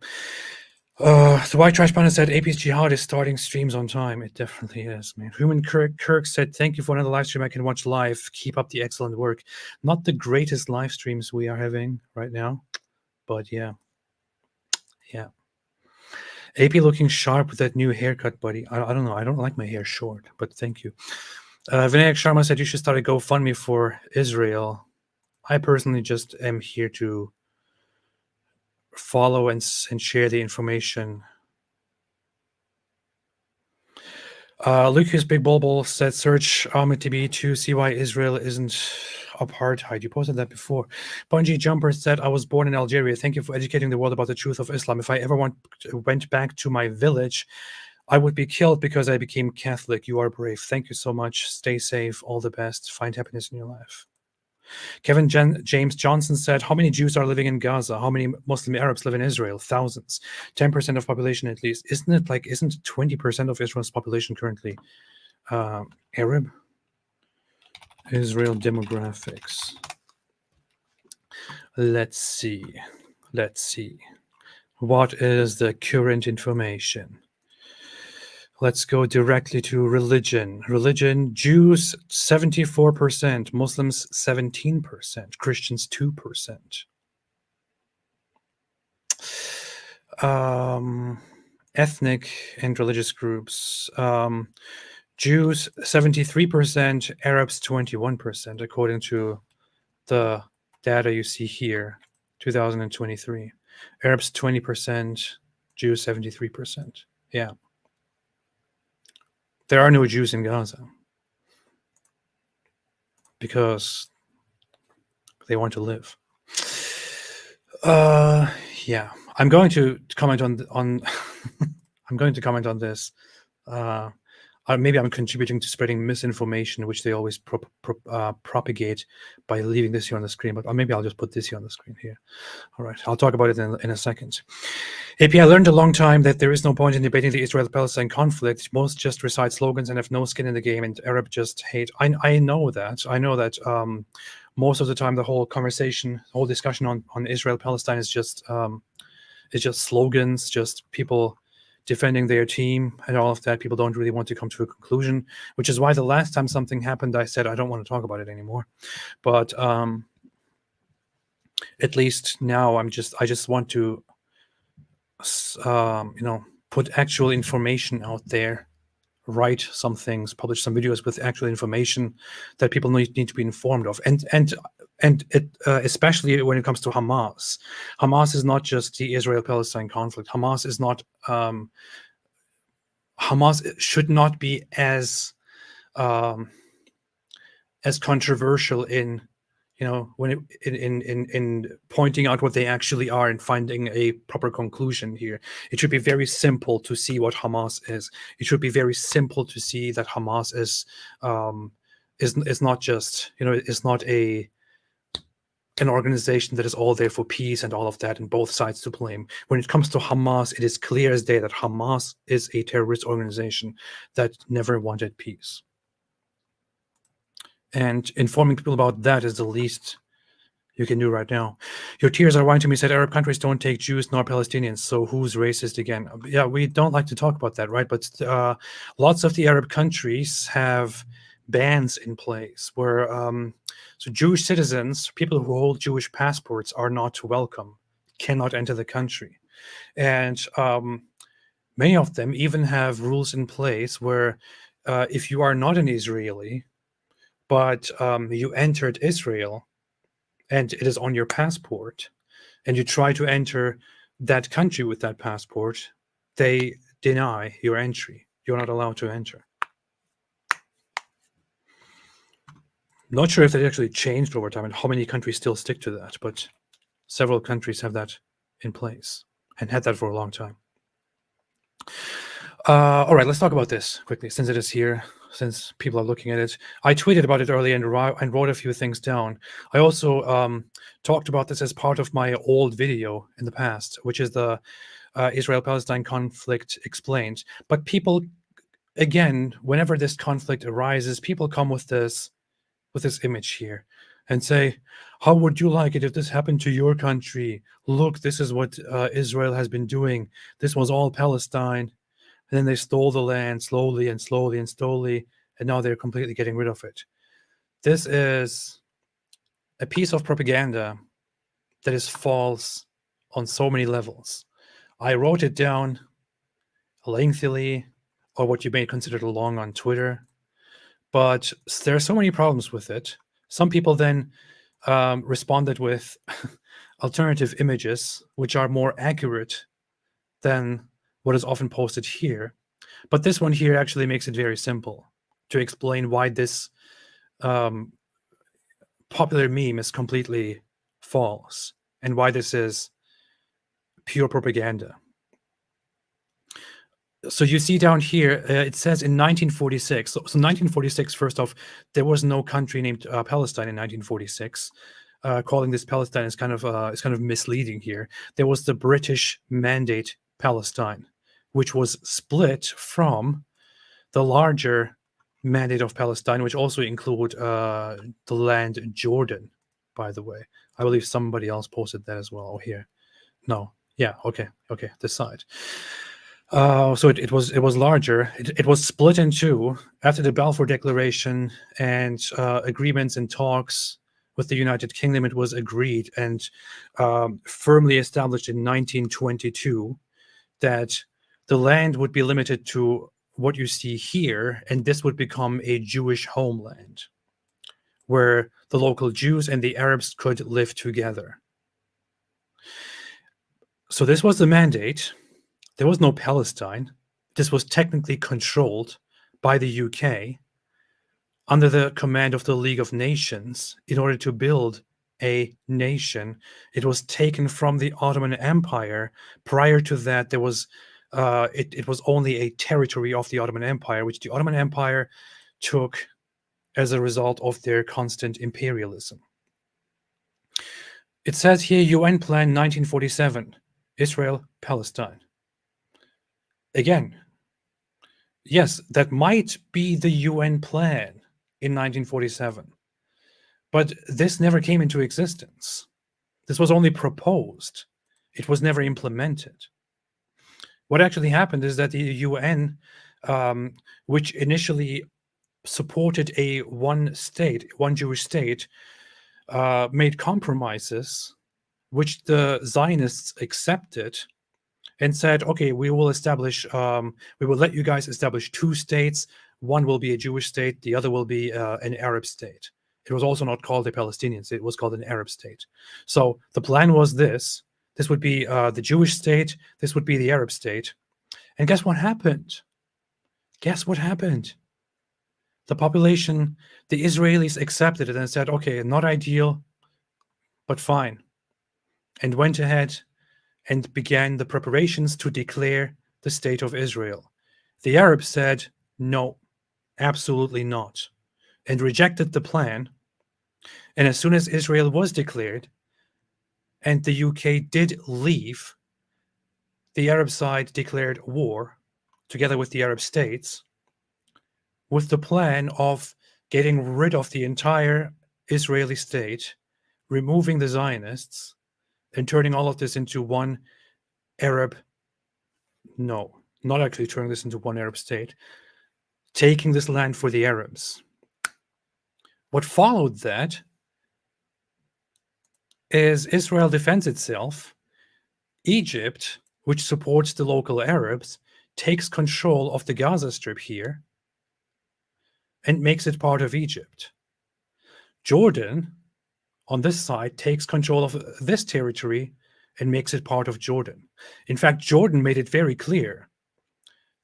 The White Trash Panda said, AP's Jihad is starting streams on time. It definitely is, man. Human Kirk said, thank you for another live stream I can watch live. Keep up the excellent work. Not the greatest live streams we are having right now, but yeah. AP looking sharp with that new haircut, buddy. I don't know. I don't like my hair short, but thank you. Vinayak Sharma said you should start a GoFundMe for Israel. I personally just am here to follow and share the information. Lucas Big Bulbul said search Ahmed TB to see why Israel isn't apartheid. You posted that before. Bungee Jumper said, I was born in Algeria. Thank you for educating the world about the truth of Islam. If I ever went back to my village, I would be killed because I became Catholic. You are brave. Thank you so much. Stay safe. All the best. Find happiness in your life. Kevin James Johnson said, how many Jews are living in Gaza? How many Muslim Arabs live in Israel? Thousands. 10% of population at least. Isn't 20% of Israel's population currently Arab? Israel demographics. Let's see. What is the current information? Let's go directly to religion. Jews 74%, Muslims 17%, Christians 2%. Ethnic and religious groups. Jews 73%, Arabs 21%, according to the data you see here, 2023. Arabs 20%, Jews 73%. Yeah. There are no Jews in Gaza because they want to live. Yeah, I'm going to comment on I'm going to comment on this. Maybe I'm contributing to spreading misinformation, which they always propagate by leaving this here on the screen. But maybe I'll just put this here on the screen here. All right, I'll talk about it in a second. AP, I learned a long time that there is no point in debating the Israel-Palestine conflict. Most just recite slogans and have no skin in the game, and Arab just hate. I know that. I know that most of the time the whole conversation, whole discussion on Israel-Palestine is just slogans, just people defending their team and all of that. People don't really want to come to a conclusion, which is why the last time something happened, I said I don't want to talk about it anymore. But at least now I just want to put actual information out there, write some things, publish some videos with actual information that people need to be informed of, and it, especially when it comes to Hamas. Hamas is not just the Israel-Palestine conflict. Hamas is not. Hamas should not be as controversial in when in pointing out what they actually are and finding a proper conclusion here. It should be very simple to see what Hamas is. It should be very simple to see that Hamas is not just is not an organization that is all there for peace and all of that, and both sides to blame. When it comes to Hamas, it is clear as day that Hamas is a terrorist organization that never wanted peace. And informing people about that is the least you can do right now. Your tears are wine to me, said Arab countries don't take Jews nor Palestinians, so who's racist again? Yeah, we don't like to talk about that, right? But lots of the Arab countries have bans in place where so Jewish citizens, people who hold Jewish passports, are not welcome, cannot enter the country. And many of them even have rules in place where if you are not an Israeli, but you entered Israel and it is on your passport, and you try to enter that country with that passport, they deny your entry. You're not allowed to enter. Not sure if that actually changed over time and how many countries still stick to that, but several countries have that in place and had that for a long time. All right, let's talk about this quickly, since it is here, since people are looking at it. I tweeted about it earlier and wrote a few things down. I also talked about this as part of my old video in the past, which is the Israel-Palestine conflict explained. But people, again, whenever this conflict arises, people come with this image here and say, how would you like it if this happened to your country? Look, this is what Israel has been doing. This was all Palestine. And then they stole the land slowly and slowly and slowly, and now they're completely getting rid of it. This is a piece of propaganda that is false on so many levels. I wrote it down lengthily, or what you may consider long on Twitter. But there are so many problems with it. Some people then responded with alternative images, which are more accurate than what is often posted here. But this one here actually makes it very simple to explain why this popular meme is completely false and why this is pure propaganda. So you see down here, it says in 1946. So 1946, first off, there was no country named Palestine in 1946. Calling this Palestine is kind of misleading here. There was the British Mandate Palestine, which was split from the larger Mandate of Palestine, which also include the land Jordan. By the way, I believe somebody else posted that as well. Oh, here, no, yeah, okay, this side. So it was larger. It was split in two after the Balfour Declaration and agreements and talks with the United Kingdom. It was agreed and firmly established in 1922 that the land would be limited to what you see here, and this would become a Jewish homeland where the local Jews and the Arabs could live together. So this was the mandate. There was no Palestine. This was technically controlled by the UK under the command of the League of Nations in order to build a nation. It was taken from the Ottoman Empire. Prior to that, there was it was only a territory of the Ottoman Empire, which the Ottoman Empire took as a result of their constant imperialism. It says here, UN Plan 1947, Israel, Palestine. Again, yes, that might be the UN plan in 1947, but this never came into existence. This was only proposed. It was never implemented. What actually happened is that the UN, which initially supported a one Jewish state, made compromises which the Zionists accepted and said, okay, we will let you guys establish two states. One will be a Jewish state, the other will be an Arab state. It was also not called a Palestinian state, it was called an Arab state. So the plan was this would be the Jewish state, this would be the Arab state. And guess what happened? The population, the Israelis accepted it and said, okay, not ideal, but fine. And went ahead and began the preparations to declare the state of Israel. The Arabs said, no, absolutely not, and rejected the plan. And as soon as Israel was declared and the UK did leave, the Arab side declared war together with the Arab states with the plan of getting rid of the entire Israeli state, removing the Zionists, and turning all of this into one Arab, no, not actually turning this into one Arab state, taking this land for the Arabs. What followed that is Israel defends itself. Egypt, which supports the local Arabs, takes control of the Gaza Strip here and makes it part of Egypt. Jordan, on this side, takes control of this territory and makes it part of Jordan. In fact, Jordan made it very clear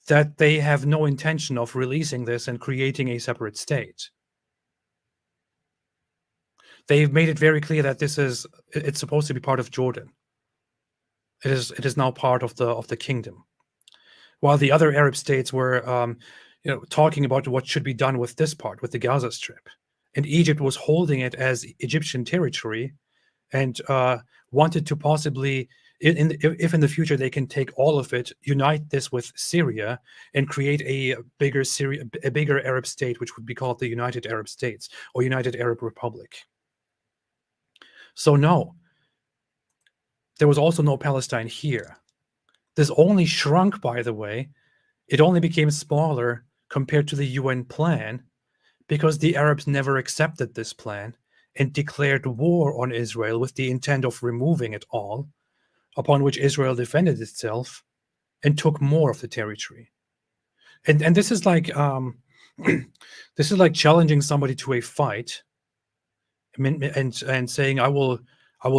that they have no intention of releasing this and creating a separate state. They've made it very clear that it's supposed to be part of Jordan. It is now part of the kingdom. While the other Arab states were talking about what should be done with this part, with the Gaza Strip. And Egypt was holding it as Egyptian territory and wanted to possibly, if in the future they can take all of it, unite this with Syria and create a bigger Arab state, which would be called the United Arab States or United Arab Republic. So no, there was also no Palestine here. This only shrunk, by the way. It only became smaller compared to the UN plan because the Arabs never accepted this plan and declared war on Israel with the intent of removing it all, upon which Israel defended itself and took more of the territory. And this is like this is like challenging somebody to a fight, and saying, I will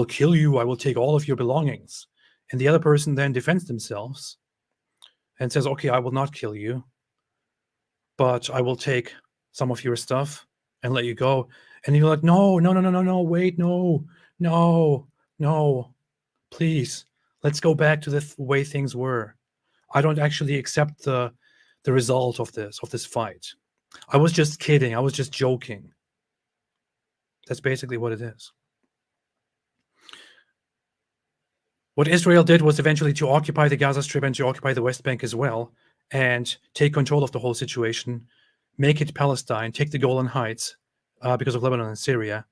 kill you, I will take all of your belongings. And the other person then defends themselves and says, okay, I will not kill you, but I will take some of your stuff and let you go. And you're like, no, wait, no, please, let's go back to the way things were. I don't actually accept the result of this fight. I was just kidding. I was just joking. That's basically what it is. What Israel did was eventually to occupy the Gaza Strip and to occupy the West Bank as well, and take control of the whole situation, make it Palestine, take the Golan Heights because of Lebanon and Syria.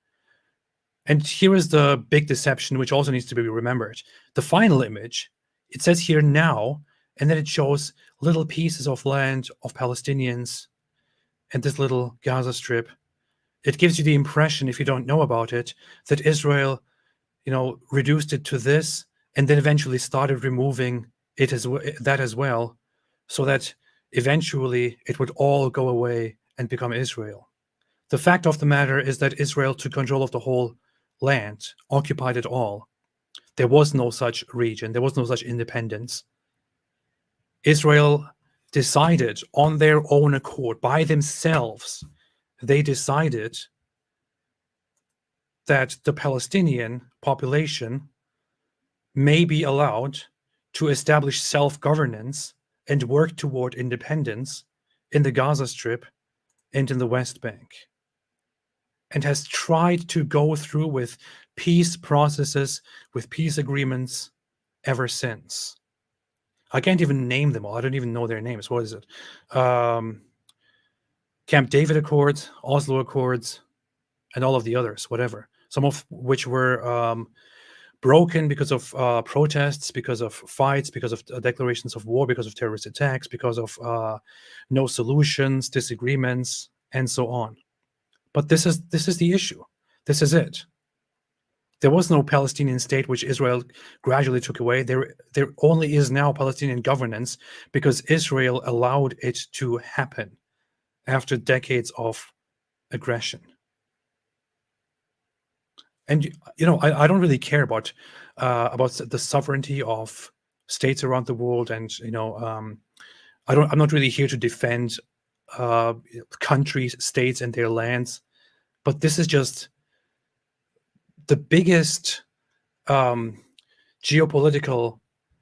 And here is the big deception, which also needs to be remembered. The final image, it says here now, and then it shows little pieces of land of Palestinians and this little Gaza Strip. It gives you the impression, if you don't know about it, that Israel, reduced it to this, and then eventually started removing it as well, so that eventually it would all go away and become Israel. The fact of the matter is that Israel took control of the whole land, occupied it all. There was no such region. There was no such independence. Israel decided on their own accord, by themselves, they decided that the Palestinian population may be allowed to establish self-governance and work toward independence in the Gaza Strip and in the West Bank, and has tried to go through with peace processes, with peace agreements ever since. I can't even name them all. I don't even know their names. What is it? Camp David Accords, Oslo Accords, and all of the others, whatever. Some of which were broken because of protests, because of fights, because of declarations of war, because of terrorist attacks, because of no solutions, disagreements, and so on. But this is the issue. This is it. There was no Palestinian state, which Israel gradually took away. There only is now Palestinian governance because Israel allowed it to happen after decades of aggression. And I don't really care about the sovereignty of states around the world, and I'm not really here to defend countries, states, and their lands. But this is just the biggest geopolitical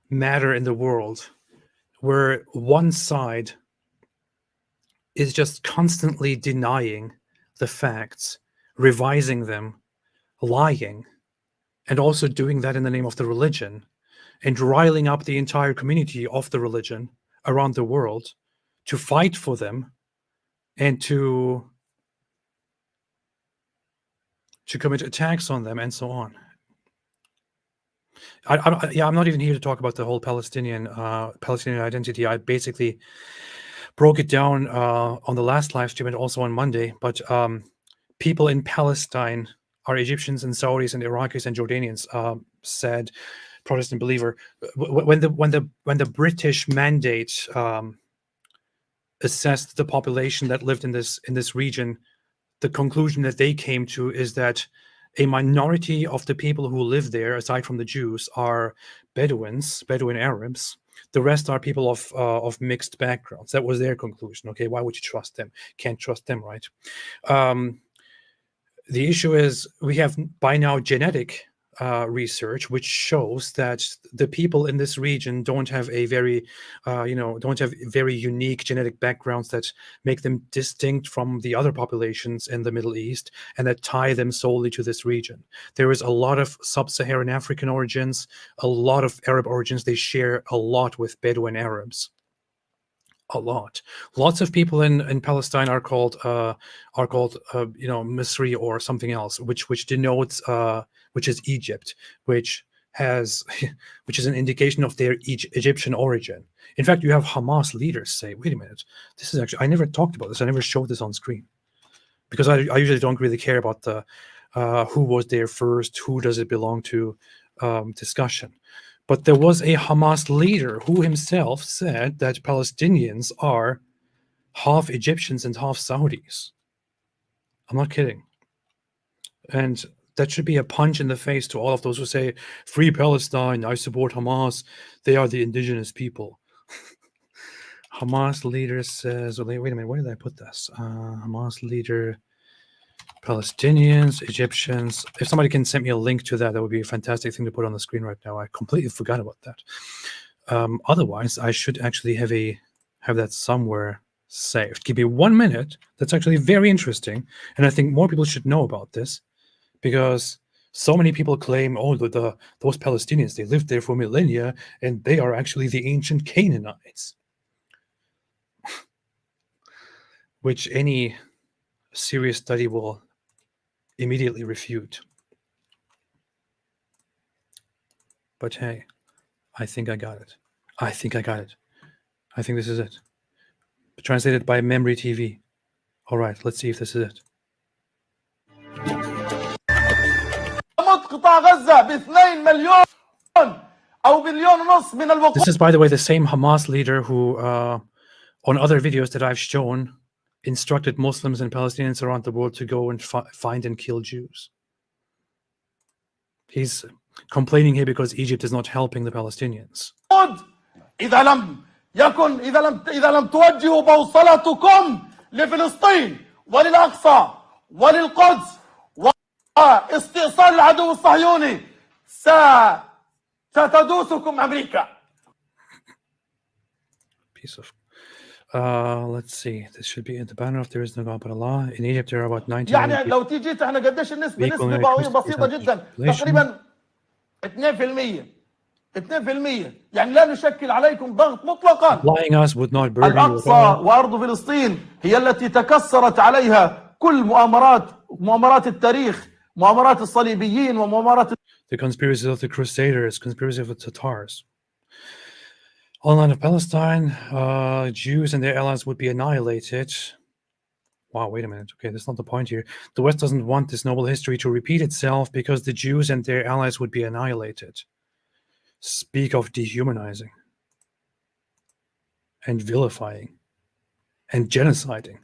matter in the world, where one side is just constantly denying the facts, revising them, lying, and also doing that in the name of the religion, and riling up the entire community of the religion around the world to fight for them and to commit attacks on them and so on. I'm not even here to talk about the whole Palestinian identity. I basically broke it down on the last live stream and also on Monday. But people in Palestine are Egyptians and Saudis and Iraqis and Jordanians, said Protestant believer. When the British mandate assessed the population that lived in this region, the conclusion that they came to is that a minority of the people who live there, aside from the Jews, are Bedouin Arabs. The rest are people of mixed backgrounds. That was their conclusion. Okay, why would you trust them? Can't trust them, right? The issue is we have by now genetic research which shows that the people in this region don't have a very unique genetic backgrounds that make them distinct from the other populations in the Middle East and that tie them solely to this region. There is a lot of sub-Saharan African origins, a lot of Arab origins. They share a lot with Bedouin Arabs. A lot. Lots of people in Palestine are called Misri or something else, which denotes which is Egypt, which is an indication of their Egyptian origin. In fact, you have Hamas leaders say, "Wait a minute, this is actually I never talked about this. I never showed this on screen because I usually don't really care about the who was there first, who does it belong to discussion." But there was a Hamas leader who himself said that Palestinians are half Egyptians and half Saudis. I'm not kidding. And that should be a punch in the face to all of those who say, free Palestine, I support Hamas, they are the indigenous people. Hamas leader says, wait a minute, where did I put this? Hamas leader, Palestinians, Egyptians. If somebody can send me a link to that, that would be a fantastic thing to put on the screen right now. I completely forgot about that. Otherwise, I should actually have that somewhere saved. Give me 1 minute. That's actually very interesting. And I think more people should know about this because so many people claim, oh, those Palestinians, they lived there for millennia and they are actually the ancient Canaanites. Which any serious study will immediately refute. But hey, I think I got it. I think this is it. Translated by Memory TV. All right, let's see if this is it. This is, by the way, the same Hamas leader who, on other videos that I've shown, instructed Muslims and Palestinians around the world to go and find and kill Jews. He's complaining here because Egypt is not helping the Palestinians. إذا لم توجهوا بوصلتكم لفلسطين وللأقصى وللقدس واستئصال العدو الصهيوني ستدوسكم أمريكا. Piece of let's see, this should be in the banner of there is no God but Allah. In Egypt there are about 90 يعني لو تيجي احنا قديش النسبة نسبة بسيطة جدا تقريبا 2% يعني لا نشكل عليكم ضغط مطلقا. Us would not burden الأقصى وأرض فلسطين هي التي تكسرت عليها كل مؤامرات التاريخ، مؤامرات الصليبيين ومؤامرات the conspiracies of the Crusaders, conspiracy of the Tatars. On the land of Palestine, Jews and their allies would be annihilated. Wow, wait a minute. Okay, that's not the point here. The West doesn't want this noble history to repeat itself because the Jews and their allies would be annihilated. Speak of dehumanizing and vilifying and genociding.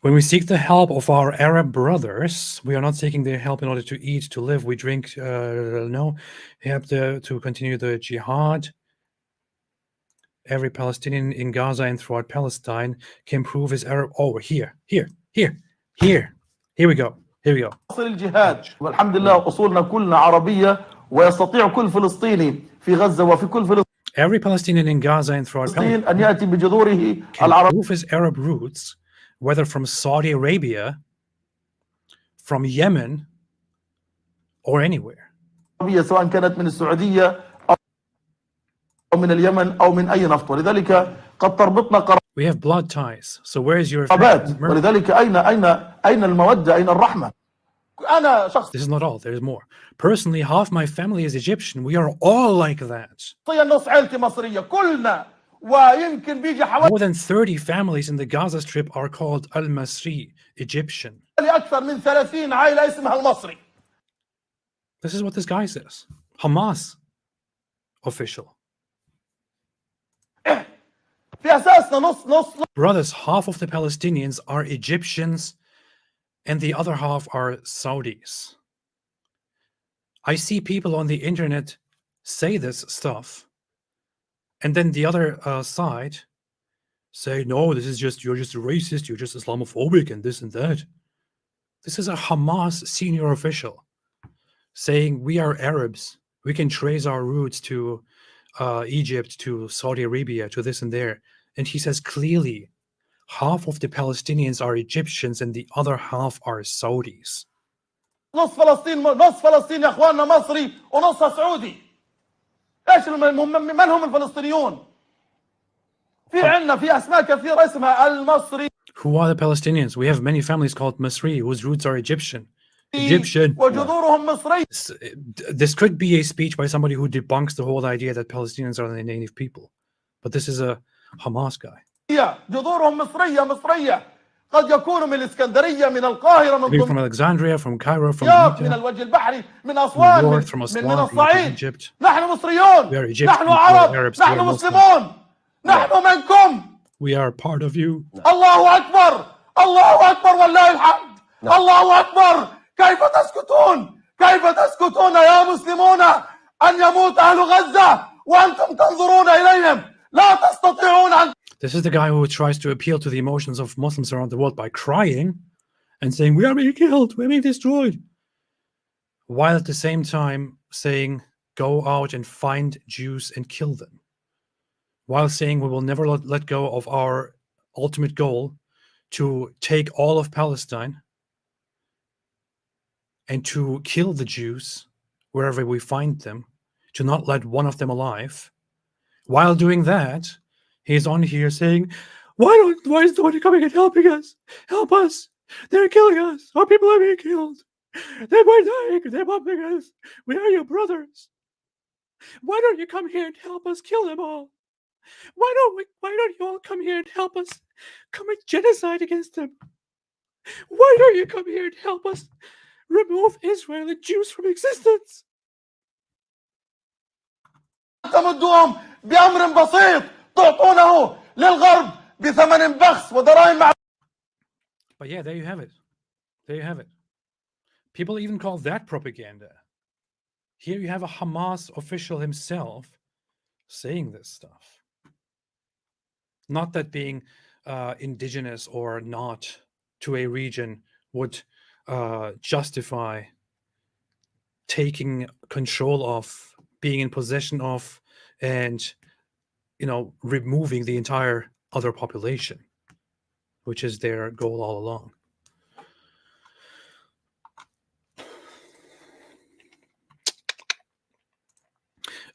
When we seek the help of our Arab brothers, we are not seeking their help in order to eat, to live. We drink, no, help to continue the jihad. Every Palestinian in Gaza and throughout Palestine can prove his Arab. Oh, here we go. أصل الجهاد والحمد لله أصولنا كلنا عربية ويستطيع كل فلسطيني في غزة وفي كل فلسطين. Every Palestinian in Gaza and throughout Palestine أن يأتي بجذوره can prove his Arab roots, whether from Saudi Arabia, from Yemen, or anywhere. سواء كانت من السعودية أو من اليمن أو من أي نفط ولذلك قد تربطنا We have blood ties. So where is your ولذلك أين المودة أين الرحمة؟ أنا شخص. This is not all. There is more. Personally, half my family is Egyptian. We are all like that. نص عائلتي مصرية كلنا ويمكن بيجي حوالي More than 30 families in the Gaza Strip are called Al-Masri, Egyptian. أكثر من 30 عائلة اسمها المصري. This is what this guy says. Hamas official. في أساسنا نص Brothers, half of the Palestinians are Egyptians and the other half are Saudis. I see people on the internet say this stuff, and then the other side say, no, you're just a racist, you're just Islamophobic and this and that. This is a Hamas senior official saying we are Arabs. We can trace our roots to Egypt, to Saudi Arabia, to this and there. And he says clearly, half of the Palestinians are Egyptians and the other half are Saudis. نص فلسطين يا اخواننا مصري ونصها سعودي. ايش من هم الفلسطينيون؟ في عندنا في اسماء كثيره اسمها المصري. Who are the Palestinians? We have many families called Masri whose roots are Egyptian. وجذورهم مصري. This could be a speech by somebody who debunks the whole idea that Palestinians are the native people. But this is a Hamas guy. جذورهم مصرية قد يكونوا من الإسكندرية، من القاهرة، من Maybe from Alexandria, from Cairo, from دمياط، من Egypt, الوجه البحري، من from أسوان، North, from من Aswan, from الصعيد. Egypt. نحن مصريون، We are نحن Egyptians, we are عرب، Arabs, we نحن are Muslims. مسلمون، نحن منكم. We are part of you. الله أكبر، الله أكبر والله الحمد. الله أكبر. كيف تسكتون؟ كيف تسكتون يا مسلمون أن يموت أهل غزة وأنتم تنظرون إليهم؟ لا تستطيعون أن. This is the guy who tries to appeal to the emotions of Muslims around the world by crying and saying, we are being killed, we're being destroyed, while at the same time saying, go out and find Jews and kill them, while saying we will never let go of our ultimate goal to take all of Palestine and to kill the Jews wherever we find them, to not let one of them alive. While doing that, he's on here saying, why is nobody coming and helping us? Help us. They're killing us. Our people are being killed. They're dying. They're bombing us. We are your brothers. Why don't you come here and help us kill them all? Why don't you all come here and help us commit genocide against them? Why don't you come here and help us remove Israel and Jews from existence? تمدوهم بأمر بسيط تعطونه للغرب بثمن بخس وضرائب. But yeah, there you have it. There you have it. People even call that propaganda. Here you have a Hamas official himself saying this stuff. Not that being indigenous or not to a region would justify taking control of, being in possession of, and removing the entire other population, which is their goal all along.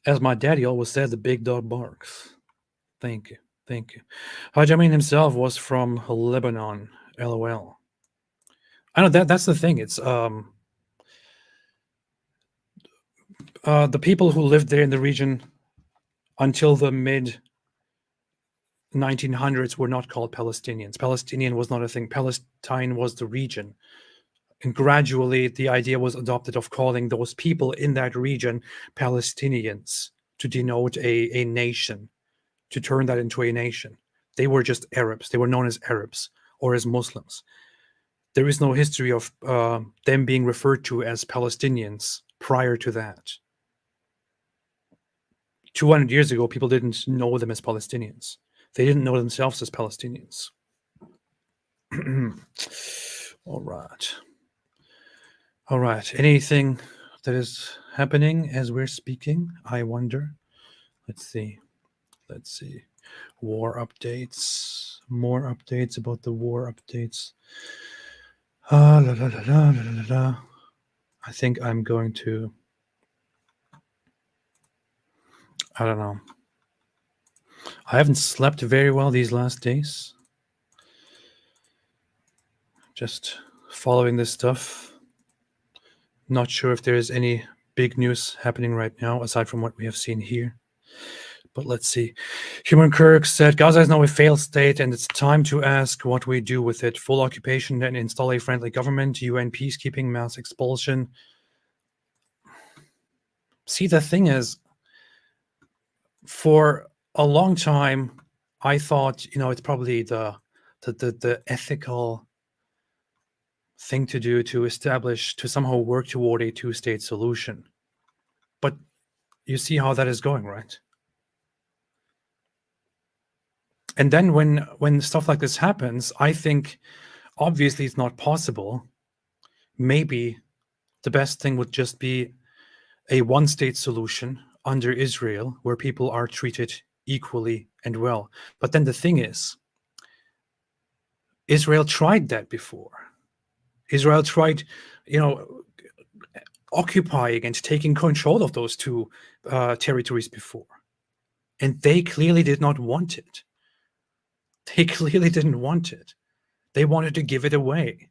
As my daddy always said, the big dog barks. Thank you. Thank you. Haj Amin himself was from Lebanon. LOL. I know that's the thing. It's the people who lived there in the region until the mid 1900s were not called Palestinians. Palestinian was not a thing. Palestine was the region. And gradually the idea was adopted of calling those people in that region Palestinians to denote a nation, to turn that into a nation. They were just Arabs. They were known as Arabs or as Muslims. There is no history of them being referred to as Palestinians prior to that. 200 years ago, people didn't know them as Palestinians. They didn't know themselves as Palestinians. All right. All right. Anything that is happening as we're speaking? I wonder. Let's see. War updates. More updates about the war updates. I think I'm going to, I don't know. I haven't slept very well these last days. Just following this stuff. Not sure if there is any big news happening right now, aside from what we have seen here. But let's see. Human Kirk said, Gaza is now a failed state, and it's time to ask what we do with it. Full occupation and install a friendly government, UN peacekeeping, mass expulsion. See, the thing is, for a long time, I thought, it's probably the ethical thing to do to somehow work toward a two-state solution. But you see how that is going, right? And then when stuff like this happens, I think obviously it's not possible. Maybe the best thing would just be a one-state solution under Israel where people are treated equally and well. But then the thing is, Israel tried that before. Israel tried, occupying and taking control of those two territories before. And they clearly did not want it. They clearly didn't want it. They wanted to give it away.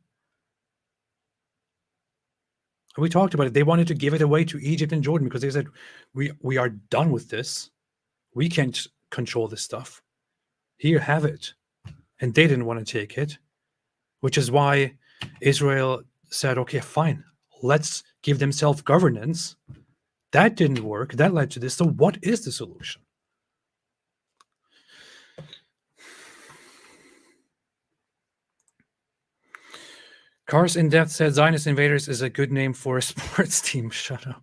We talked about it. They wanted to give it away to Egypt and Jordan because they said, we are done with this. We can't control this stuff. Here, have it. And they didn't want to take it. which is why Israel said, okay, fine, let's give them self-governance. That didn't work. That led to this. So what is the solution? Cars in Depth said Zionist Invaders is a good name for a sports team. Shut up.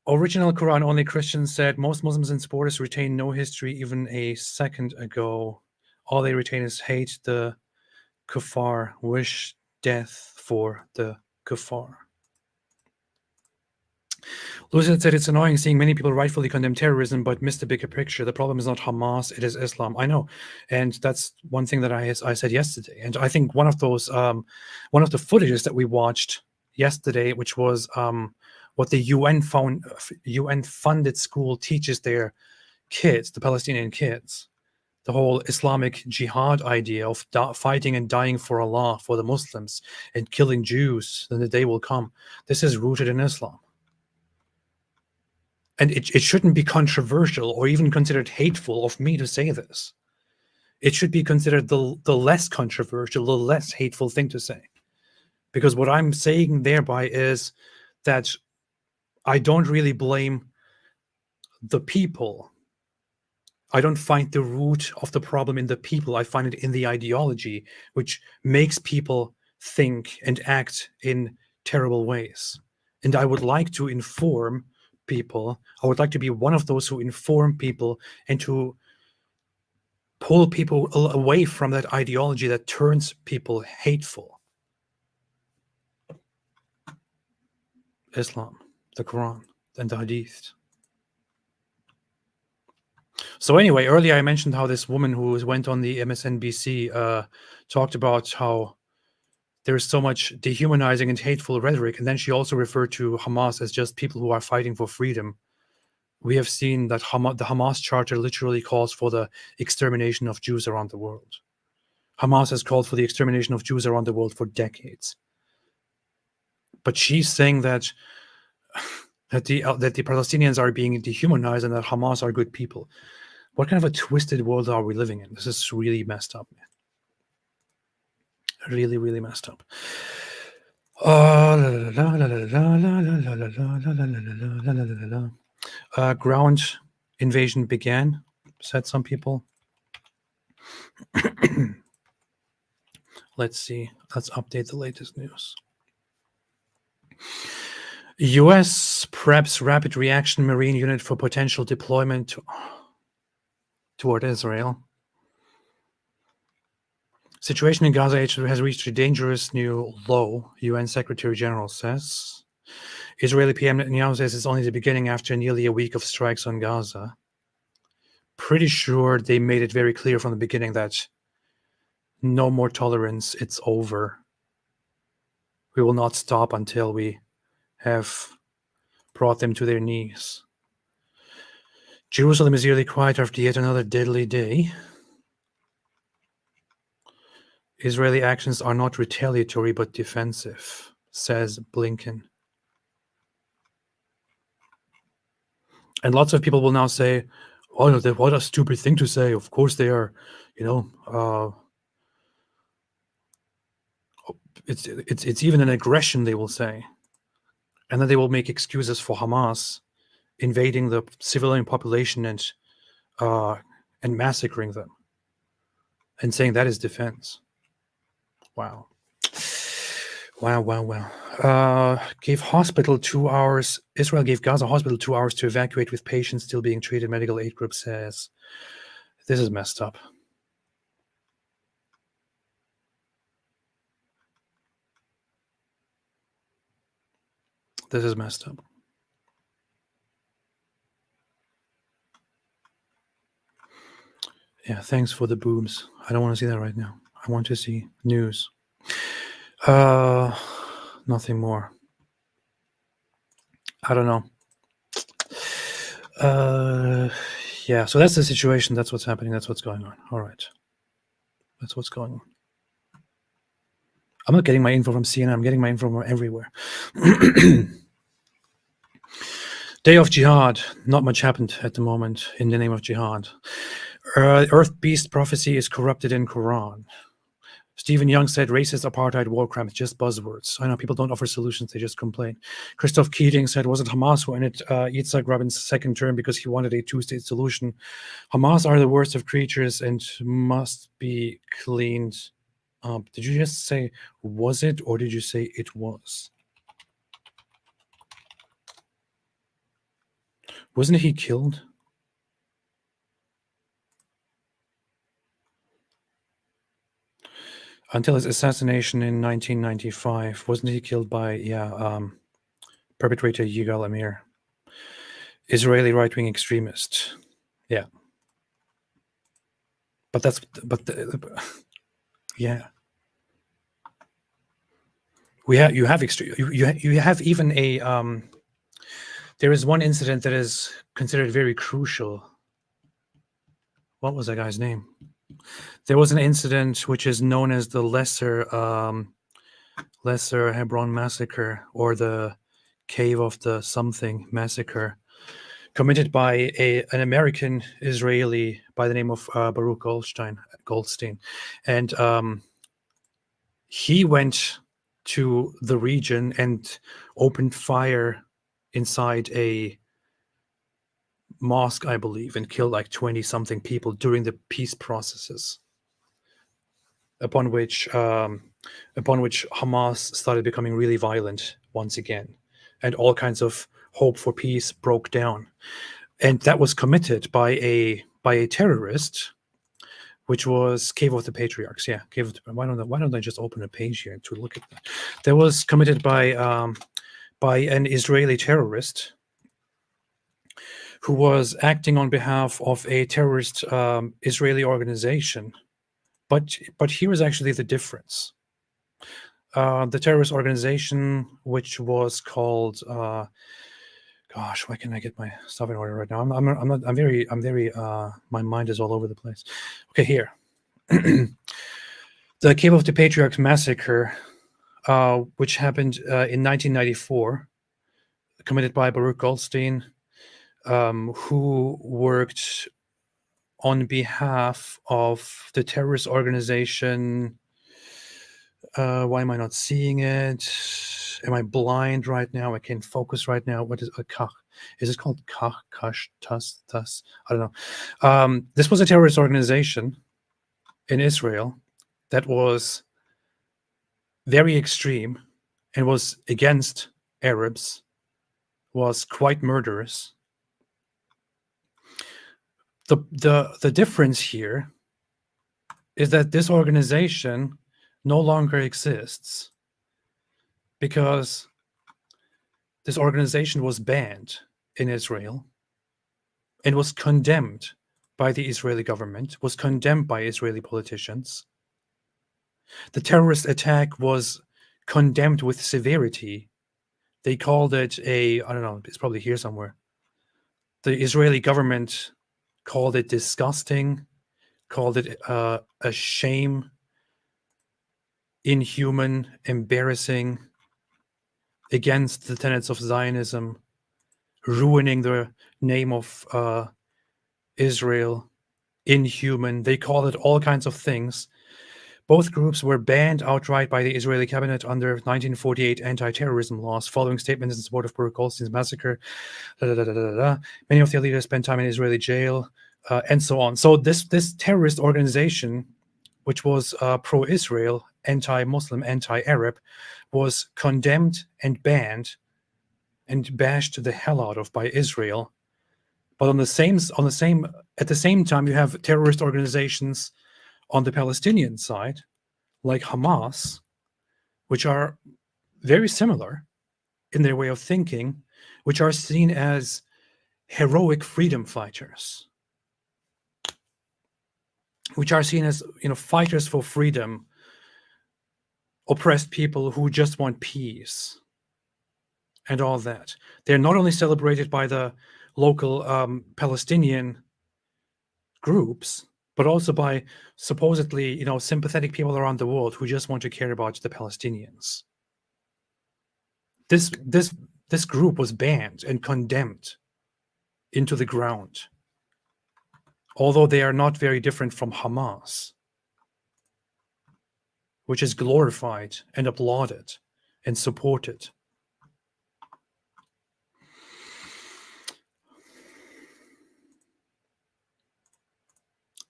Original Quran only Christians said most Muslims and supporters retain no history even a second ago. All they retain is hate the kuffar, wish death for the kuffar. Lucid said it's annoying seeing many people rightfully condemn terrorism but miss the bigger picture. The problem is not Hamas, it is Islam. I know, and that's one thing that I said yesterday. And I think one of those, one of the footages that we watched yesterday, which was what the UN-funded school teaches their kids, the Palestinian kids, the whole Islamic Jihad idea of fighting and dying for Allah, for the Muslims, and killing Jews, then the day will come. This is rooted in Islam. And it shouldn't be controversial or even considered hateful of me to say this. It should be considered the less controversial, the less hateful thing to say. Because what I'm saying thereby is that I don't really blame the people. I don't find the root of the problem in the people. I find it in the ideology, which makes people think and act in terrible ways. And I would like to inform people. I would like to be one of those who inform people and to pull people away from that ideology that turns people hateful. Islam, the Quran, and the Hadith. So anyway, earlier I mentioned how this woman who went on the MSNBC talked about how there's so much dehumanizing and hateful rhetoric, and then she also referred to Hamas as just people who are fighting for freedom. We have seen that the Hamas Charter literally calls for the extermination of Jews around the world. Hamas has called for the extermination of Jews around the world for decades. But she's saying that the Palestinians are being dehumanized and that Hamas are good people. What kind of a twisted world are we living in? This is really messed up, man. Really, really messed up. Ground invasion began, said some people. Let's see. Let's update the latest news. U.S. preps Rapid Reaction Marine Unit for potential deployment toward Israel. Situation in Gaza has reached a dangerous new low, UN Secretary General says. Israeli PM Netanyahu says it's only the beginning after nearly a week of strikes on Gaza. Pretty sure they made it very clear from the beginning that no more tolerance, it's over. We will not stop until we have brought them to their knees. Jerusalem is eerily quiet after yet another deadly day. Israeli actions are not retaliatory but defensive, says Blinken. And lots of people will now say, oh, what a stupid thing to say. Of course they are, it's even an aggression, they will say. And then they will make excuses for Hamas invading the civilian population and massacring them and saying that is defense. Wow. Gave hospital 2 hours. Israel gave Gaza hospital 2 hours to evacuate with patients still being treated, medical aid group says. This is messed up. This is messed up. Yeah, thanks for the boobs. I don't want to see that right now. I want to see news. Nothing more. I don't know. Yeah, so that's the situation. That's what's happening. That's what's going on. All right. That's what's going on. I'm not getting my info from CNN. I'm getting my info from everywhere. Day of Jihad. Not much happened at the moment in the name of Jihad. Earth beast prophecy is corrupted in Quran. Stephen Young said racist, apartheid, war crimes, just buzzwords. I know people don't offer solutions, they just complain. Christoph Keating said, was it Hamas who ended Yitzhak Rabin's second term because he wanted a two-state solution? Hamas are the worst of creatures and must be cleaned up. Did you just say, was it, or did you say it was? Wasn't he killed? Until his assassination in 1995, wasn't he killed by, perpetrator Yigal Amir, Israeli right-wing extremist? Yeah. But that's, yeah. You have even a, there is one incident that is considered very crucial. What was that guy's name? There was an incident which is known as the Lesser Hebron massacre, or the Cave of the Something massacre, committed by an American Israeli by the name of Baruch Goldstein, and he went to the region and opened fire inside a mosque, I believe, and killed like 20-something people during the peace processes. Upon which Hamas started becoming really violent once again, and all kinds of hope for peace broke down. And that was committed by a terrorist, which was Cave of the Patriarchs. Yeah, why don't I just open a page here to look at that? That was committed by an Israeli terrorist who was acting on behalf of a terrorist Israeli organization. But here is actually the difference. The terrorist organization, which was called, gosh, why can't I get my stuff in order right now? I'm very, my mind is all over the place. Okay, here. The Cave of the Patriarchs massacre, which happened in 1994, committed by Baruch Goldstein, who worked on behalf of the terrorist organization. Why am I not seeing it? Am I blind right now? I can't focus right now. What is a kach? Is it called kach, kash, tas? I don't know. This was a terrorist organization in Israel that was very extreme and was against Arabs, was quite murderous. The difference here is that this organization no longer exists because this organization was banned in Israel and was condemned by the Israeli government, was condemned by Israeli politicians. The terrorist attack was condemned with severity. They called it I don't know, it's probably here somewhere. The Israeli government called it disgusting, called it a shame, inhuman, embarrassing, against the tenets of Zionism, ruining the name of Israel, inhuman. They called it all kinds of things. Both groups were banned outright by the Israeli cabinet under 1948 anti-terrorism laws, following statements in support of Baruch Goldstein's massacre. Many of their leaders spent time in Israeli jail, and so on. So this terrorist organization, which was pro-Israel, anti-Muslim, anti-Arab, was condemned and banned and bashed the hell out of by Israel. But at the same time, you have terrorist organizations on the Palestinian side, like Hamas, which are very similar in their way of thinking, which are seen as heroic freedom fighters, which are seen as, fighters for freedom, oppressed people who just want peace and all that. They're not only celebrated by the local Palestinian groups, but also by supposedly, sympathetic people around the world who just want to care about the Palestinians. This group was banned and condemned into the ground although they are not very different from Hamas, which is glorified and applauded and supported.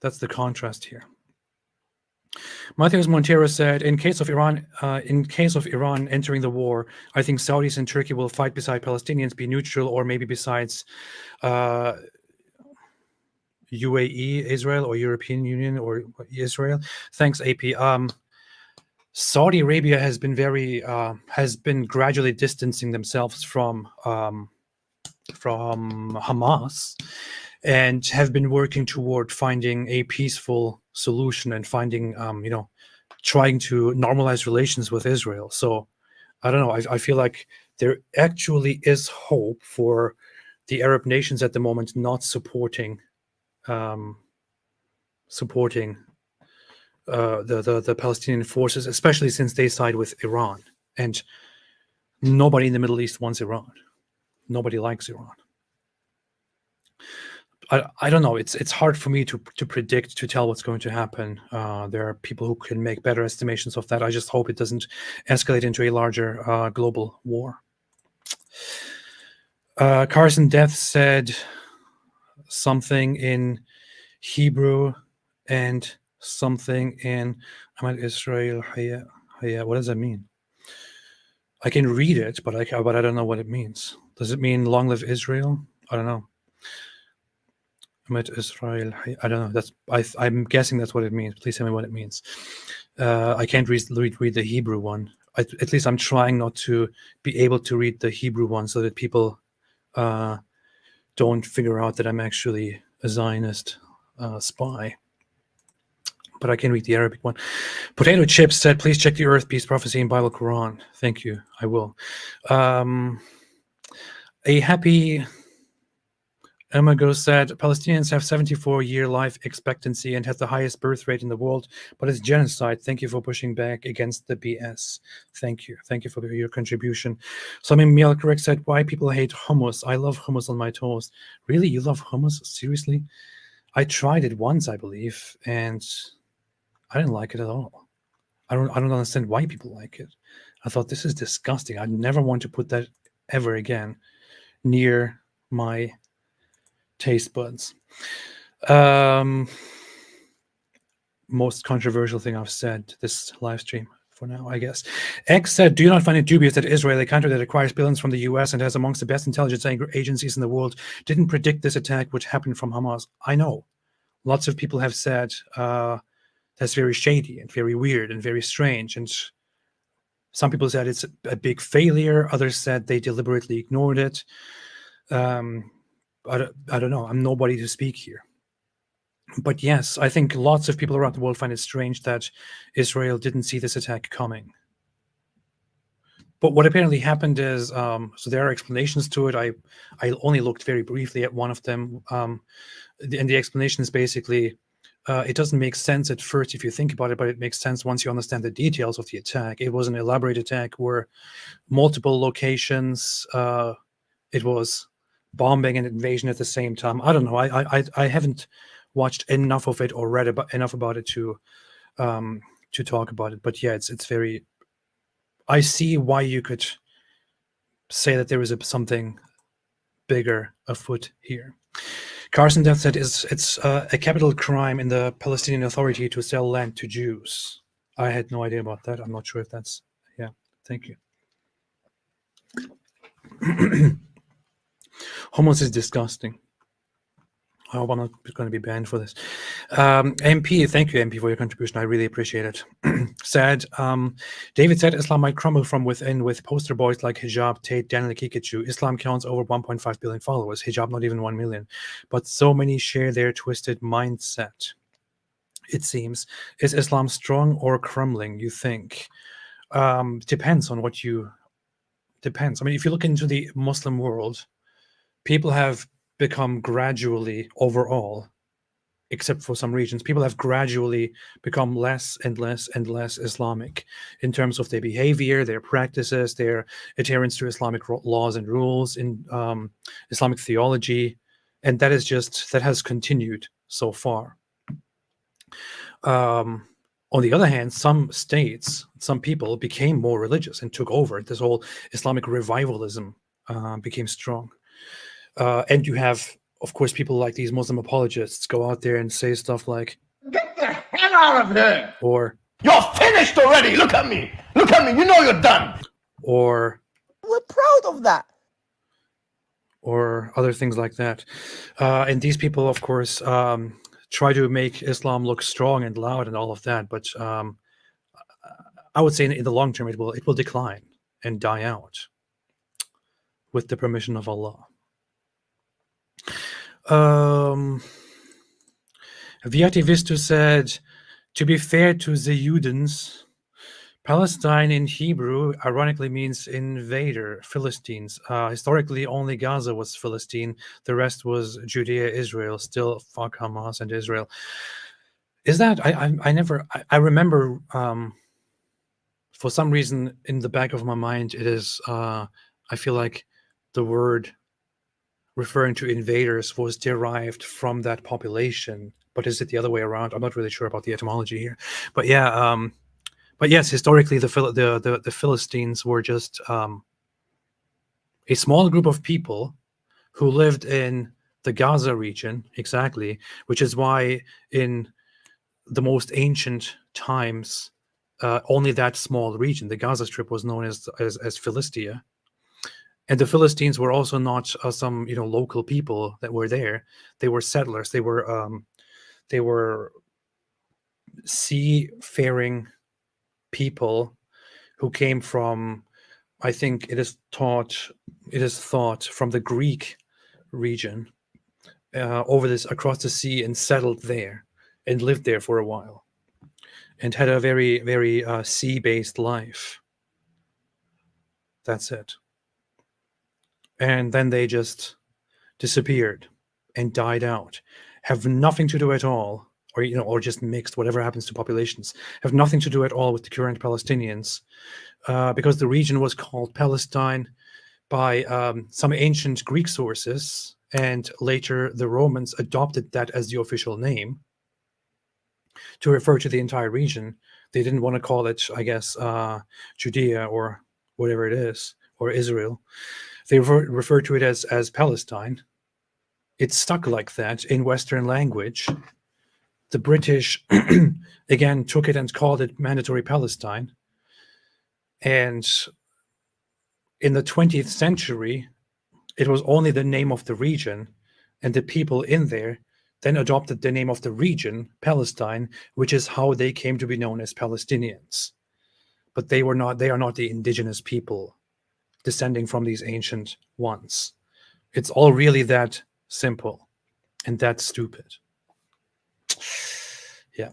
That's the contrast here. Matheus Montero said, in case of Iran entering the war, I think Saudis and Turkey will fight beside Palestinians, be neutral, or maybe besides UAE, Israel, or European Union, or Israel. Thanks, AP. Saudi Arabia has been gradually distancing themselves from Hamas, and have been working toward finding a peaceful solution and finding, trying to normalize relations with Israel. So I don't know. I feel like there actually is hope for the Arab nations at the moment not supporting the Palestinian forces, especially since they side with Iran. And nobody in the Middle East wants Iran. Nobody likes Iran. I don't know. It's hard for me to predict, to tell what's going to happen. There are people who can make better estimations of that. I just hope it doesn't escalate into a larger global war. Carson Death said something in Hebrew and something in Israel. What does that mean? I can read it, but I don't know what it means. Does it mean long live Israel? I don't know. Israel. I don't know. I'm guessing that's what it means. Please tell me what it means. I can't read the Hebrew one. At least I'm trying not to be able to read the Hebrew one, so that people don't figure out that I'm actually a Zionist spy. But I can read the Arabic one. Potato Chips said, please check the Earth Peace Prophecy in Bible Quran. Thank you. I will. A happy Emago said, Palestinians have 74-year life expectancy and has the highest birth rate in the world, but it's genocide. Thank you for pushing back against the BS. Thank you. Thank you for your contribution. Something Mielkorek said, why people hate hummus? I love hummus on my toast. Really? You love hummus? Seriously? I tried it once, I believe, and I didn't like it at all. I don't understand why people like it. I thought, this is disgusting. I never want to put that ever again near my taste buds. Most controversial thing I've said this live stream for now, I guess. X said, do you not find it dubious that Israel, a country that acquires billions from the US and has amongst the best intelligence agencies in the world, didn't predict this attack would happen from Hamas? I know. Lots of people have said that's very shady and very weird and very strange. And some people said it's a big failure. Others said they deliberately ignored it. I don't know. I'm nobody to speak here. But yes, I think lots of people around the world find it strange that Israel didn't see this attack coming. But what apparently happened is, so there are explanations to it. I only looked very briefly at one of them. And the explanation is basically, it doesn't make sense at first if you think about it, but it makes sense once you understand the details of the attack. It was an elaborate attack where multiple locations, it was bombing and invasion at the same time. I don't know. I haven't watched enough of it or read enough about it to talk about it. But yeah, it's very. I see why you could say that there is something bigger afoot here. Carson Death said, it's a capital crime in the Palestinian Authority to sell land to Jews. I had no idea about that. I'm not sure if that's. Yeah. Thank you. Hummus is disgusting. I hope I'm not going to be banned for this. MP, thank you, MP, for your contribution. I really appreciate it. Said, David said Islam might crumble from within with poster boys like Hijab, Tate, Daniel Kikachu. Islam counts over 1.5 billion followers. Hijab, not even 1 million. But so many share their twisted mindset. It seems. Is Islam strong or crumbling, you think? Depends on what you... Depends. I mean, if you look into the Muslim world, people have become gradually, overall, except for some regions, people have gradually become less and less and less Islamic in terms of their behavior, their practices, their adherence to Islamic laws and rules, in Islamic theology. And that has continued so far. On the other hand, some states, some people became more religious and took over. This whole Islamic revivalism became strong. And you have, of course, people like these Muslim apologists go out there and say stuff like, Get the hell out of here! or You're finished already! Look at me! Look at me! You know you're done! or We're proud of that. or other things like that. And these people, of course, try to make Islam look strong and loud and all of that. But I would say in the long term, it will decline and die out with the permission of Allah. Viativistu said, to be fair to the Judens, Palestine in Hebrew ironically means invader, Philistines. Historically, only Gaza was Philistine. The rest was Judea, Israel. Still, fuck Hamas and Israel. Is that I remember for some reason in the back of my mind it is I feel like the word referring to invaders was derived from that population, but is it the other way around? I'm not really sure about the etymology here, but yeah. But yes, historically, the Philistines were just a small group of people who lived in the Gaza region, exactly, which is why in the most ancient times, only that small region, the Gaza Strip, was known as Philistia. And the Philistines were also not some local people that were there. They were settlers. They were seafaring people who came from, I think it is thought from the Greek region across the sea and settled there and lived there for a while and had a very, very sea-based life. That's it. And then they just disappeared and died out, have nothing to do at all, or just mixed, whatever happens to populations, have nothing to do at all with the current Palestinians, because the region was called Palestine by some ancient Greek sources, and later the Romans adopted that as the official name to refer to the entire region. They didn't want to call it, I guess, Judea or whatever it is, or Israel. They refer to it as Palestine. It stuck like that in Western language. The British, again, took it and called it Mandatory Palestine. And in the 20th century, it was only the name of the region, and the people in there then adopted the name of the region, Palestine, which is how they came to be known as Palestinians. But they are not the indigenous people descending from these ancient ones. It's all really that simple and that stupid. Yeah.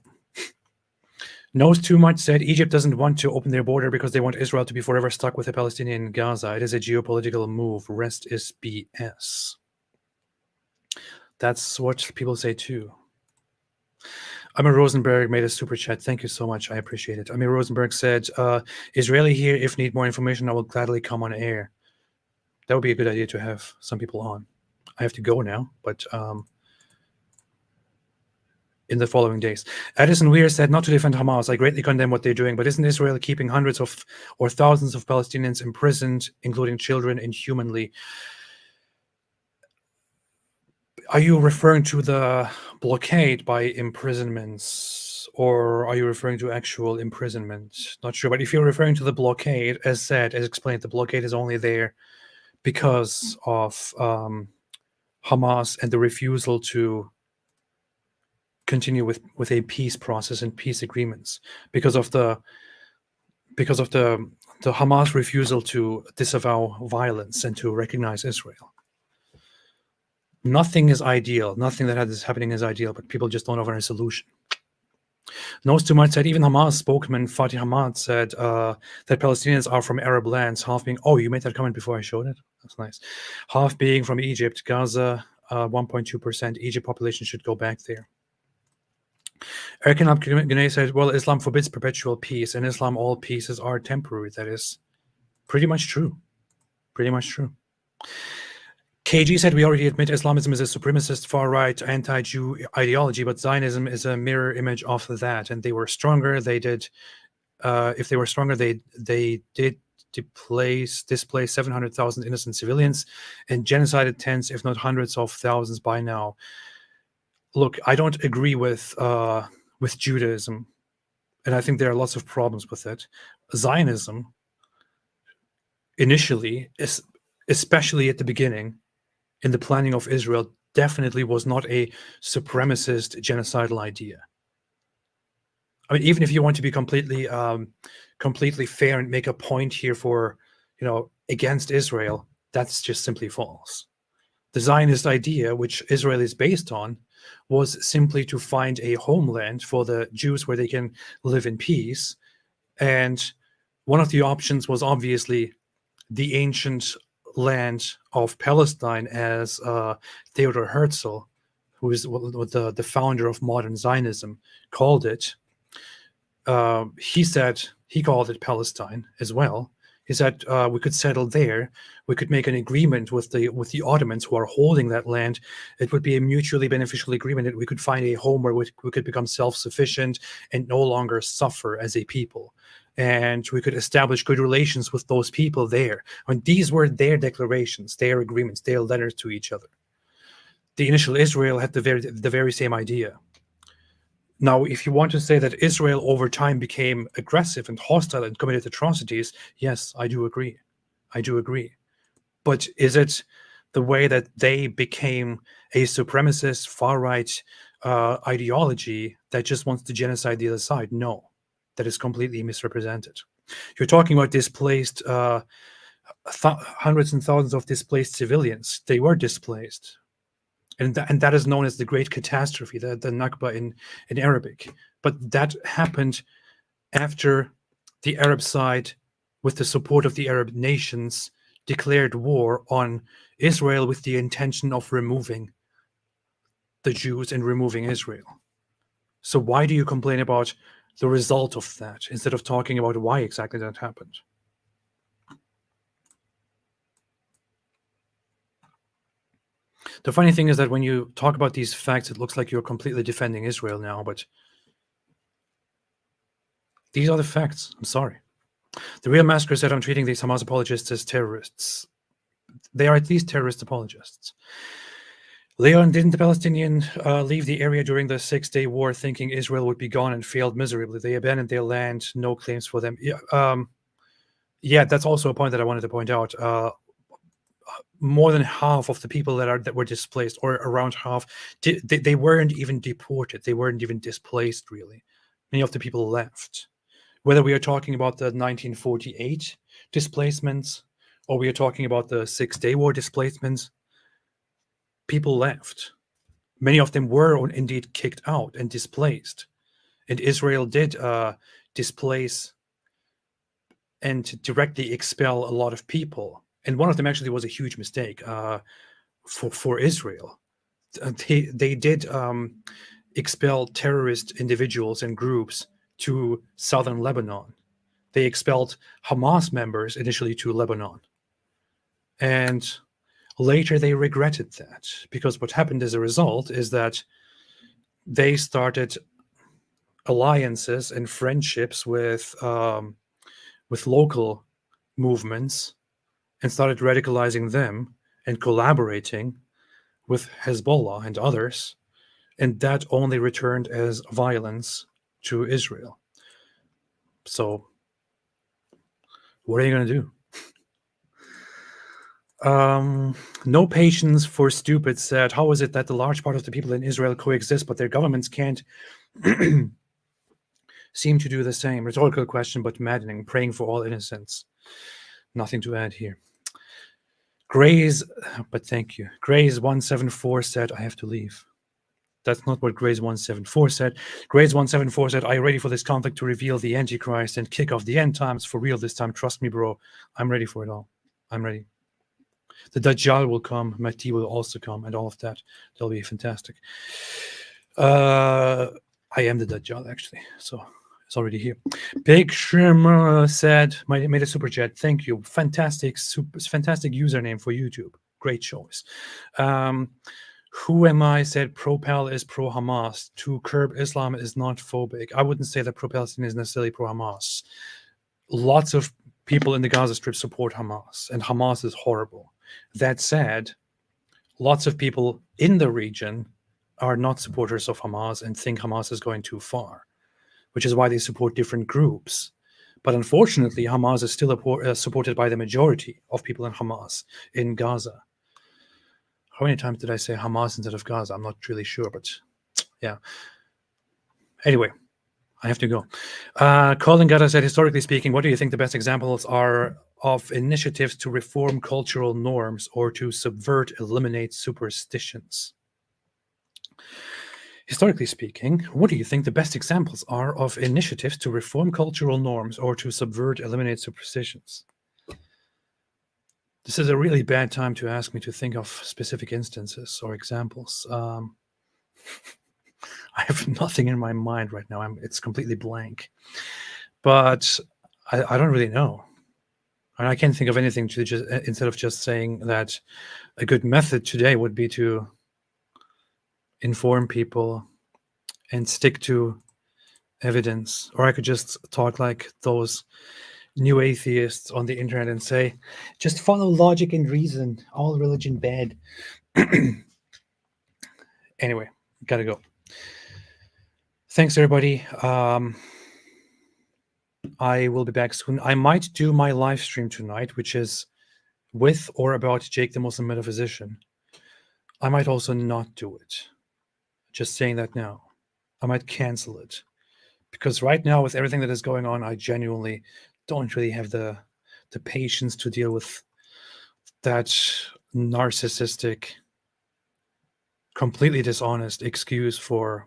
Knows too much said Egypt doesn't want to open their border because they want Israel to be forever stuck with the Palestinian Gaza. It is a geopolitical move. Rest is BS. That's what people say too. Amir Rosenberg made a super chat. Thank you so much. I appreciate it. Amir Rosenberg said, Israeli here. If need more information, I will gladly come on air. That would be a good idea to have some people on. I have to go now, but in the following days. Addison Weir said, not to defend Hamas, I greatly condemn what they're doing, but isn't Israel keeping hundreds of or thousands of Palestinians imprisoned, including children, inhumanly? Are you referring to the blockade by imprisonments, or are you referring to actual imprisonment? Not sure, but if you're referring to the blockade, as explained, the blockade is only there because of Hamas and the refusal to continue with a peace process and peace agreements, because of the Hamas refusal to disavow violence and to recognize Israel. Nothing is ideal. Nothing that is happening is ideal, but people just don't offer a solution. Knows too much said even Hamas spokesman Fatih Hamad said that Palestinians are from Arab lands, half being, oh, you made that comment before I showed it? That's nice. Half being from Egypt, Gaza, 1.2%. Egypt population should go back there. Erkan Abgunay said, well, Islam forbids perpetual peace. In Islam, all peaces are temporary. That is pretty much true. Pretty much true. KG said, we already admit Islamism is a supremacist, far-right, anti-Jew ideology, but Zionism is a mirror image of that. And they were stronger. They did, if they were stronger, they did displace 700,000 innocent civilians and genocided tens, if not hundreds of thousands by now. Look, I don't agree with Judaism, and I think there are lots of problems with it. Zionism, initially, especially at the beginning, in the planning of Israel, definitely was not a supremacist genocidal idea. I mean, even if you want to be completely fair and make a point here for, against Israel, that's just simply false. The Zionist idea, which Israel is based on, was simply to find a homeland for the Jews where they can live in peace. And one of the options was obviously the ancient land of Palestine, as Theodor Herzl, who is the founder of modern Zionism, called it. He called it Palestine as well. He said we could settle there. We could make an agreement with the Ottomans who are holding that land. It would be a mutually beneficial agreement that we could find a home where we could become self-sufficient and no longer suffer as a people. And we could establish good relations with those people there. I mean, these were their declarations, their agreements, their letters to each other. The initial Israel had the very same idea. Now, if you want to say that Israel over time became aggressive and hostile and committed atrocities, yes, I do agree. I do agree. But is it the way that they became a supremacist, far-right ideology that just wants to genocide the other side? No, that is completely misrepresented. You're talking about displaced, hundreds and thousands of displaced civilians. They were displaced. And that is known as the Great Catastrophe, the Nakba in Arabic. But that happened after the Arab side, with the support of the Arab nations, declared war on Israel with the intention of removing the Jews and removing Israel. So why do you complain about the result of that instead of talking about why exactly that happened? The funny thing is that when you talk about these facts, it looks like you're completely defending Israel now, but these are the facts. I'm sorry. The Real Massacre said, I'm treating these Hamas apologists as terrorists. They are at least terrorist apologists. Leon, didn't the Palestinians leave the area during the 6-day war thinking Israel would be gone and failed miserably? They abandoned their land, no claims for them. Yeah, that's also a point that I wanted to point out. More than half of the people that were displaced, or around half, they weren't even deported. They weren't even displaced, really. Many of the people left. Whether we are talking about the 1948 displacements, or we are talking about the 6-day war displacements, people left. Many of them were indeed kicked out and displaced. And Israel did displace and directly expel a lot of people. And one of them actually was a huge mistake for Israel. They did expel terrorist individuals and groups to southern Lebanon. They expelled Hamas members initially to Lebanon. And later they regretted that, because what happened as a result is that they started alliances and friendships with local movements and started radicalizing them and collaborating with Hezbollah and others, and that only returned as violence to Israel. So what are you going to do? No patience for stupid said, how is it that the large part of the people in Israel coexist, but their governments can't seem to do the same? Rhetorical question, but maddening. Praying for all innocents. Nothing to add here. Grays, but thank you. Grays174 said, I have to leave. That's not what Grays174 said. Grays174 said, are you ready for this conflict to reveal the Antichrist and kick off the end times for real this time? Trust me, bro. I'm ready for it all. I'm ready. The Dajjal will come. Mahdi will also come, and all of that. That'll be fantastic. I am the Dajjal, actually. So it's already here. Big Shrimmer said, made a super chat. Thank you. Fantastic username for YouTube. great choice. Who am I said pro-Pal is pro-Hamas. To curb Islam is not phobic. I wouldn't say that pro-Palestinian is necessarily pro-Hamas. Lots of people in the Gaza Strip support Hamas, and Hamas is horrible. That said, lots of people in the region are not supporters of Hamas and think Hamas is going too far, which is why they support different groups. But unfortunately, Hamas is still supported by the majority of people in Hamas in Gaza. How many times did I say Hamas instead of Gaza? I'm not really sure, but yeah. Anyway, I have to go. Colin Gutta said, historically speaking, what do you think the best examples are of initiatives to reform cultural norms or to subvert, eliminate superstitions? Historically speaking, what do you think the best examples are of initiatives to reform cultural norms or to subvert, eliminate superstitions? This is a really bad time to ask me to think of specific instances or examples. I have nothing in my mind right now. It's completely blank. But I don't really know. And I can't think of anything to just, instead of just saying that a good method today would be to inform people and stick to evidence. Or I could just talk like those new atheists on the internet and say, just follow logic and reason. All religion bad. Anyway, gotta go. Thanks, everybody. I will be back soon. I might do my live stream tonight, which is with or about Jake the Muslim Metaphysician. I might also not do it. Just saying that now. I might cancel it. Because right now, with everything that is going on, I genuinely don't really have the patience to deal with that narcissistic, completely dishonest excuse for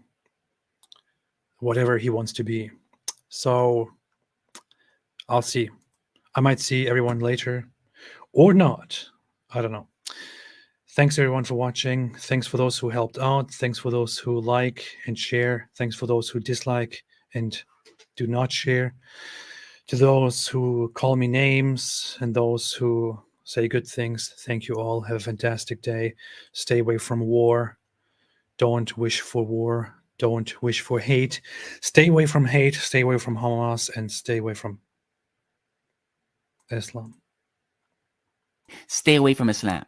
whatever he wants to be. So I'll see. I might see everyone later or not. I don't know. Thanks everyone for watching. Thanks for those who helped out. Thanks for those who like and share. Thanks for those who dislike and do not share. To those who call me names and those who say good things, thank you all. Have a fantastic day. Stay away from war. Don't wish for war. Don't wish for hate. Stay away from hate. Stay away from Hamas and stay away from Islam. Stay away from Islam.